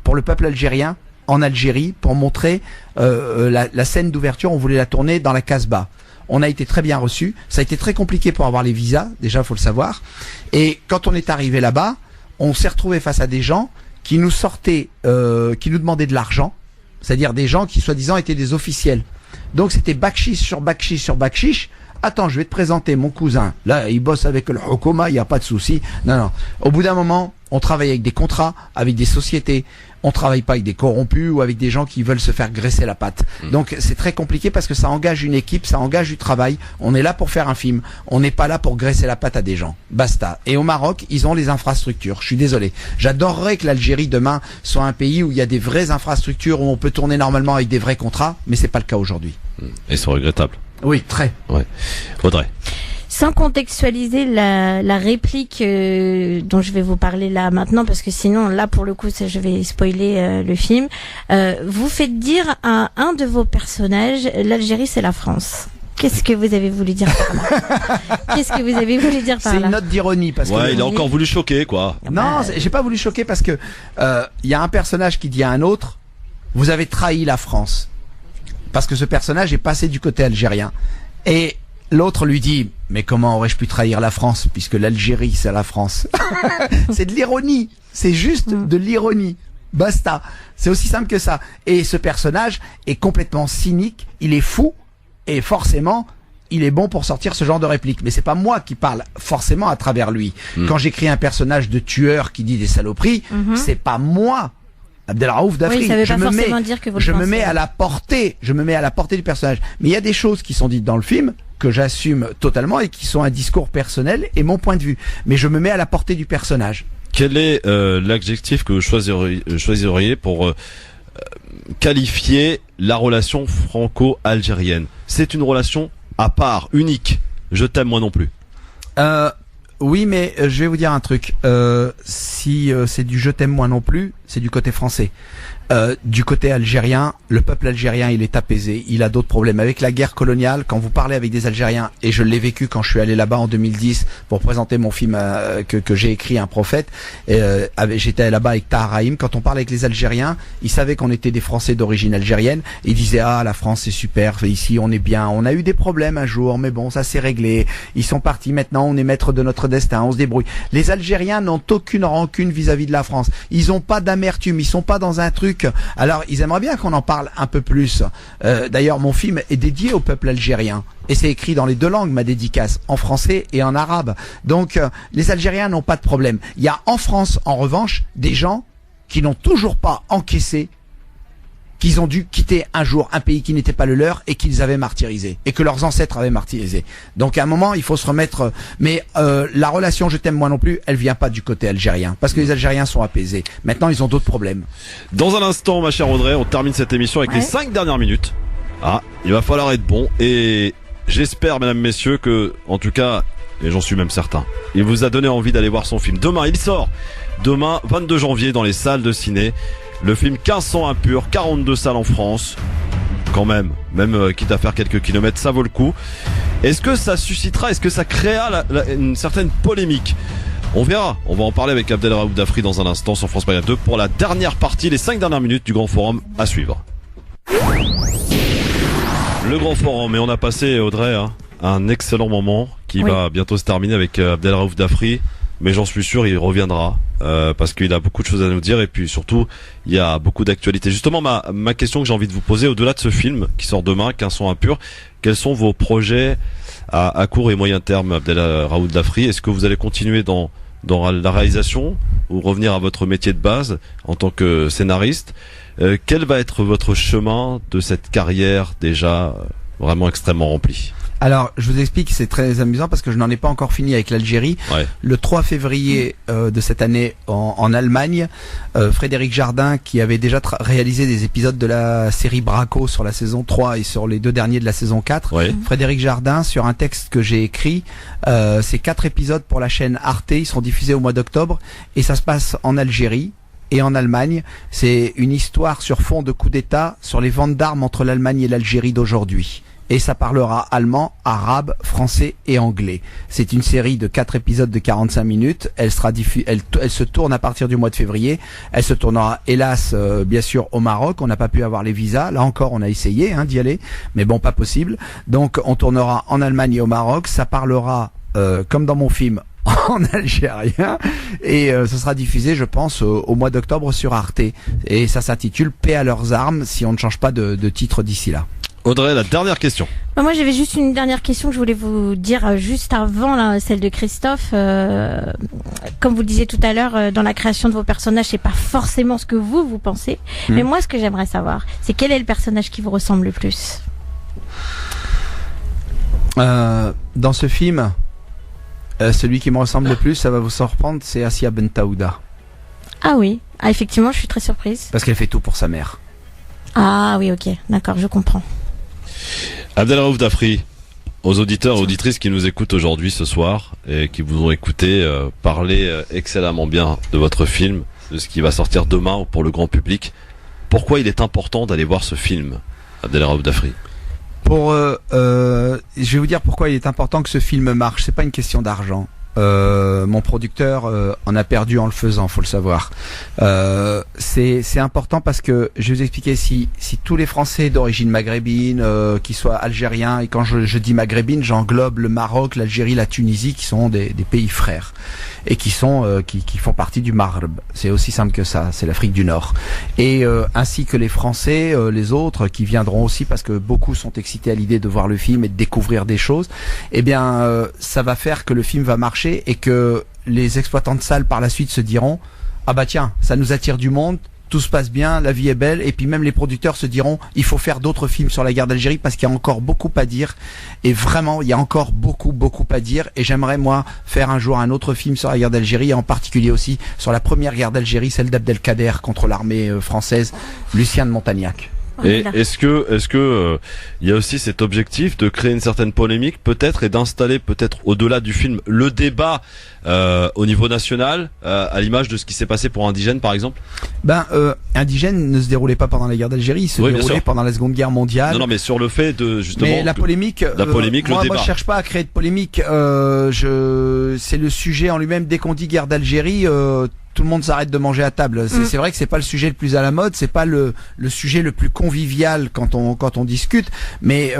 pour le peuple algérien en Algérie, pour montrer la scène d'ouverture. On voulait la tourner dans la Casbah. On a été très bien reçus. Ça a été très compliqué pour avoir les visas, déjà faut le savoir. Et quand on est arrivé là-bas, on s'est retrouvé face à des gens qui nous sortaient, qui nous demandaient de l'argent, c'est-à-dire des gens qui soi-disant étaient des officiels. Donc c'était bakchis sur bakchis sur bakchis. Attends, je vais te présenter mon cousin. Là, il bosse avec le Hokoma, il n'y a pas de souci. Non. Au bout d'un moment, on travaille avec des contrats, avec des sociétés. On travaille pas avec des corrompus ou avec des gens qui veulent se faire graisser la patte. Donc c'est très compliqué parce que ça engage une équipe, ça engage du travail. On est là pour faire un film. On n'est pas là pour graisser la patte à des gens. Basta. Et au Maroc, ils ont les infrastructures. Je suis désolé. J'adorerais que l'Algérie demain soit un pays où il y a des vraies infrastructures, où on peut tourner normalement avec des vrais contrats, mais c'est pas le cas aujourd'hui. Et c'est regrettable. Oui, très. Ouais. Audrey. Sans contextualiser la réplique dont je vais vous parler là maintenant, parce que sinon là pour le coup je vais spoiler le film. Vous faites dire à un de vos personnages, l'Algérie c'est la France. Qu'est-ce que vous avez voulu dire par là? Qu'est-ce que vous avez voulu dire par là? C'est une note d'ironie parce que Il a encore voulu choquer, quoi. non, j'ai pas voulu choquer parce que il y a un personnage qui dit à un autre, vous avez trahi la France, parce que ce personnage est passé du côté algérien et l'autre lui dit, mais comment aurais-je pu trahir la France puisque l'Algérie c'est la France. C'est de l'ironie, c'est juste de l'ironie. Basta. C'est aussi simple que ça. Et ce personnage est complètement cynique, il est fou et forcément il est bon pour sortir ce genre de réplique. Mais c'est pas moi qui parle forcément à travers lui. Quand j'écris un personnage de tueur qui dit des saloperies, c'est pas moi. Abdelraouf Dafri, Oui, ça veut pas forcément dire que vous le je me pensez. mets à la portée, du personnage. Mais il y a des choses qui sont dites dans le film que j'assume totalement et qui sont un discours personnel et mon point de vue. Mais je me mets à la portée du personnage. Quel est l'adjectif que vous choisiriez pour qualifier la relation franco-algérienne? C'est une relation à part, unique. Je t'aime moi non plus. Oui, mais je vais vous dire un truc. Si c'est du je t'aime moi non plus, c'est du côté français. Du côté algérien, le peuple algérien, il est apaisé. Il a d'autres problèmes. Avec la guerre coloniale, quand vous parlez avec des Algériens, et je l'ai vécu quand je suis allé là-bas en 2010 pour présenter mon film que j'ai écrit, Un prophète. J'étais là-bas avec Tahar Rahim. Quand on parlait avec les Algériens, ils savaient qu'on était des Français d'origine algérienne. Ils disaient, ah, la France c'est super, ici on est bien. On a eu des problèmes un jour, mais bon, ça s'est réglé. Ils sont partis maintenant, on est maître de notre destin, on se débrouille. Les Algériens n'ont aucune rancune vis-à-vis de la France. Ils ont pas d'amertume, ils sont pas dans un truc. Alors, ils aimeraient bien qu'on en parle un peu plus. D'ailleurs, mon film est dédié au peuple algérien. Et c'est écrit dans les deux langues, ma dédicace, en français et en arabe. Donc, les Algériens n'ont pas de problème. Il y a en France, en revanche, des gens qui n'ont toujours pas encaissé qu'ils ont dû quitter un jour un pays qui n'était pas le leur et qu'ils avaient martyrisé. Et que leurs ancêtres avaient martyrisé. Donc, à un moment, il faut se remettre... Mais la relation je t'aime moi non plus, elle vient pas du côté algérien. Parce que les Algériens sont apaisés. Maintenant, ils ont d'autres problèmes. Dans un instant, ma chère Audrey, on termine cette émission avec les 5 dernières minutes. Ah, il va falloir être bon. Et j'espère, mesdames, messieurs, que, en tout cas, et j'en suis même certain, il vous a donné envie d'aller voir son film. Demain, il sort. Demain, 22 janvier, dans les salles de ciné. Le film 15 sang impur, 42 salles en France. Quand même quitte à faire quelques kilomètres, ça vaut le coup. Est-ce que ça suscitera, est-ce que ça créera une certaine polémique? On verra. On va en parler avec Abdelraouf Dafri dans un instant sur France Maghreb 2 pour la dernière partie, les 5 dernières minutes du Grand Forum à suivre. Le Grand Forum, et on a passé, Audrey, un excellent moment qui va bientôt se terminer avec Abdelraouf Dafri. Mais j'en suis sûr, il reviendra parce qu'il a beaucoup de choses à nous dire et puis surtout, il y a beaucoup d'actualités. Justement, ma question que j'ai envie de vous poser, au-delà de ce film qui sort demain, 15 sang impur, quels sont vos projets à court et moyen terme, Abdelraouf Dafri? Est-ce que vous allez continuer dans la réalisation ou revenir à votre métier de base en tant que scénariste? Quel va être votre chemin de cette carrière déjà vraiment extrêmement remplie? Alors, je vous explique, c'est très amusant parce que je n'en ai pas encore fini avec l'Algérie. Ouais. Le 3 février de cette année en Allemagne, Frédéric Jardin, qui avait déjà réalisé des épisodes de la série Braco sur la saison 3 et sur les 2 derniers de la saison 4, Frédéric Jardin, sur un texte que j'ai écrit, c'est 4 épisodes pour la chaîne Arte, ils seront diffusés au mois d'octobre et ça se passe en Algérie et en Allemagne. C'est une histoire sur fond de coup d'État sur les ventes d'armes entre l'Allemagne et l'Algérie d'aujourd'hui. Et ça parlera allemand, arabe, français et anglais. C'est une série de 4 épisodes de 45 minutes. Elle sera elle se tourne à partir du mois de février. Elle se tournera, hélas, bien sûr, au Maroc. On n'a pas pu avoir les visas. Là encore, on a essayé d'y aller, mais bon, pas possible. Donc, on tournera en Allemagne et au Maroc. Ça parlera, comme dans mon film, en algérien. Et ce sera diffusé, je pense, au mois d'octobre sur Arte. Et ça s'intitule Paix à leurs armes, si on ne change pas de titre d'ici là. Audrey, la dernière question. Moi, j'avais juste une dernière question que je voulais vous dire juste avant celle de Christophe. Comme vous le disiez tout à l'heure, dans la création de vos personnages, c'est pas forcément ce que vous pensez. Mais moi, ce que j'aimerais savoir, c'est quel est le personnage qui vous ressemble le plus? Dans ce film, celui qui me ressemble le plus, ça va vous surprendre, c'est Assia Bentaouda. Ah oui, effectivement, je suis très surprise. Parce qu'elle fait tout pour sa mère. Ah oui, ok, d'accord, je comprends. Abdelraouf Dafri, Aux auditeurs et auditrices qui nous écoutent aujourd'hui ce soir et qui vous ont écouté parler excellemment bien de votre film, de ce qui va sortir demain pour le grand public, pourquoi il est important d'aller voir ce film, Abdelraouf Dafri? Je vais vous dire pourquoi il est important que ce film marche. C'est pas une question d'argent. Mon producteur en a perdu en le faisant, faut le savoir. C'est important parce que je vais vous expliquer, si tous les Français d'origine maghrébine, qui soient algériens, et quand je dis maghrébine, j'englobe le Maroc, l'Algérie, la Tunisie, qui sont des pays frères et qui sont qui font partie du Maghreb. C'est aussi simple que ça, c'est l'Afrique du Nord. Et ainsi que les Français, les autres qui viendront aussi, parce que beaucoup sont excités à l'idée de voir le film et de découvrir des choses. Eh bien, ça va faire que le film va marcher et que les exploitants de salles par la suite se diront ah bah tiens, ça nous attire du monde, tout se passe bien, la vie est belle, et puis même les producteurs se diront il faut faire d'autres films sur la guerre d'Algérie parce qu'il y a encore beaucoup à dire, et vraiment il y a encore beaucoup à dire, et j'aimerais moi faire un jour un autre film sur la guerre d'Algérie, et en particulier aussi sur la première guerre d'Algérie, celle d'Abdelkader contre l'armée française, Lucien de Montagnac. Et est-ce que il y a aussi cet objectif de créer une certaine polémique peut-être et d'installer peut-être au-delà du film le débat au niveau national, à l'image de ce qui s'est passé pour Indigène par exemple? Indigène ne se déroulait pas pendant la guerre d'Algérie, il se déroulait pendant la Seconde Guerre mondiale. Non mais sur le fait de justement. Mais la polémique, moi, le débat. Moi je cherche pas à créer de polémique. C'est le sujet en lui-même. Dès qu'on dit guerre d'Algérie, tout le monde s'arrête de manger à table. C'est vrai que c'est pas le sujet le plus à la mode, c'est pas le sujet le plus convivial quand on discute, mais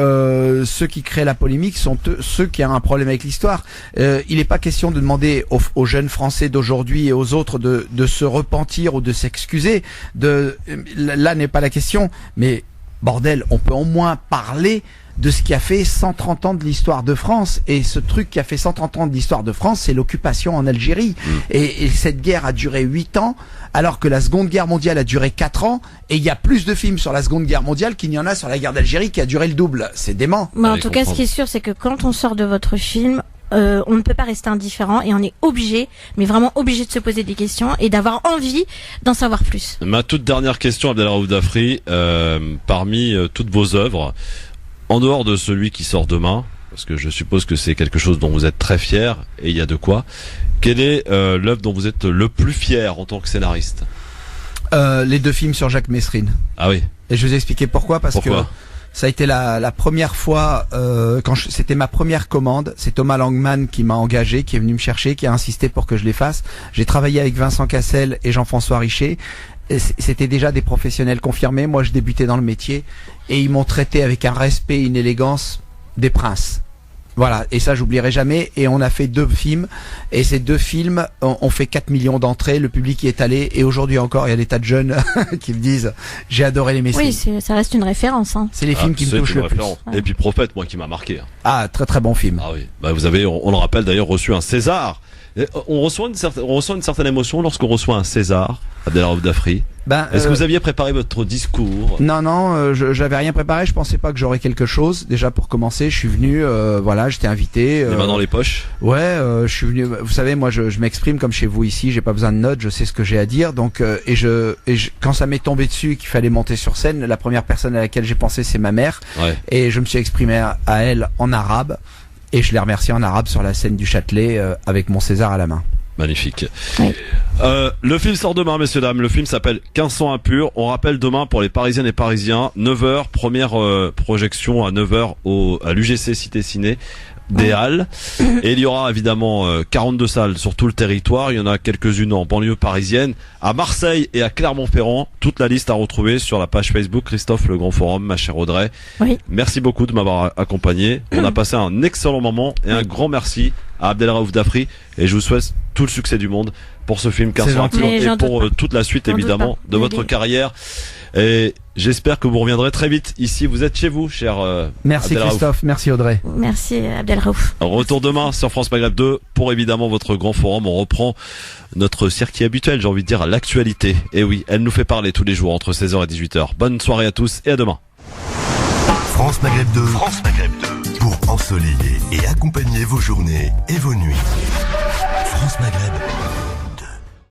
ceux qui créent la polémique sont ceux qui ont un problème avec l'histoire. Il n'est pas question de demander aux jeunes Français d'aujourd'hui et aux autres de se repentir ou de s'excuser. Là n'est pas la question, mais bordel, on peut au moins parler de ce qui a fait 130 ans de l'histoire de France, et ce truc qui a fait 130 ans de l'histoire de France, c'est l'occupation en Algérie. Et cette guerre a duré 8 ans, alors que la Seconde Guerre mondiale a duré 4 ans, et il y a plus de films sur la Seconde Guerre mondiale qu'il n'y en a sur la guerre d'Algérie qui a duré le double. C'est dément. Mais en tout cas, ce qui est sûr, c'est que quand on sort de votre film, on ne peut pas rester indifférent, et on est obligé, mais vraiment obligé de se poser des questions et d'avoir envie d'en savoir plus. Ma toute dernière question, Abdelraouf Dafri, parmi toutes vos œuvres, en dehors de celui qui sort demain, parce que je suppose que c'est quelque chose dont vous êtes très fier, et il y a de quoi, quelle est l'œuvre dont vous êtes le plus fier en tant que scénariste? Les 2 films sur Jacques Messrine. Ah oui. Et je vais vous expliquer pourquoi, parce que ça a été la première fois, c'était ma première commande. C'est Thomas Langman qui m'a engagé, qui est venu me chercher, qui a insisté pour que je les fasse. J'ai travaillé avec Vincent Cassel et Jean-François Richer. C'était déjà des professionnels confirmés. Moi, je débutais dans le métier, et ils m'ont traité avec un respect et une élégance des princes. Voilà, et ça j'oublierai jamais. Et on a fait 2 films, et ces 2 films ont fait 4 millions d'entrées, le public y est allé, et aujourd'hui encore il y a des tas de jeunes qui me disent j'ai adoré les Messrine. Oui, ça reste une référence, hein. C'est les films qui me touchent le plus. Et puis Prophète, moi qui m'a marqué. Ah, très bon film. Ah oui, vous avez, on le rappelle d'ailleurs, reçu un César. On reçoit une certaine émotion lorsqu'on reçoit un César, Abdelraouf Dafri. Est-ce que vous aviez préparé votre discours? Non, j'avais rien préparé. Je pensais pas que j'aurais quelque chose. Déjà pour commencer, je suis venu, j'étais invité. Les mains dans les poches. Ouais, je suis venu. Vous savez, moi, je m'exprime comme chez vous ici. J'ai pas besoin de notes. Je sais ce que j'ai à dire. Donc, quand ça m'est tombé dessus qu'il fallait monter sur scène, la première personne à laquelle j'ai pensé, c'est ma mère. Ouais. Et je me suis exprimé à elle en arabe. Et je l'ai remercié en arabe sur la scène du Châtelet avec mon César à la main. Magnifique. Oui. Le film sort demain, messieurs, dames. Le film s'appelle 15 sang impur. On rappelle demain pour les Parisiennes et Parisiens, 9h, première projection à 9h à l'UGC Cité Ciné des Halles. Et il y aura évidemment 42 salles sur tout le territoire. Il y en a quelques-unes en banlieue parisienne, à Marseille et à Clermont-Ferrand. Toute la liste à retrouver sur la page Facebook Christophe Le Grand Forum, ma chère Audrey. Oui. Merci beaucoup de m'avoir accompagné. On a passé un excellent moment, et un grand merci à Abdelraouf Dafri, et je vous souhaite tout le succès du monde pour ce film 15 ans et pour toute la suite évidemment de votre carrière, et j'espère que vous reviendrez très vite ici. Vous êtes chez vous, cher merci Christophe, merci Audrey. Merci Abdelraouf. Retour demain sur France Maghreb 2 pour évidemment votre grand forum. On reprend notre circuit habituel, j'ai envie de dire, l'actualité. Et oui, elle nous fait parler tous les jours entre 16h et 18h. Bonne soirée à tous et à demain. France Maghreb 2. France Maghreb 2. Pour ensoleiller et accompagner vos journées et vos nuits. France Maghreb.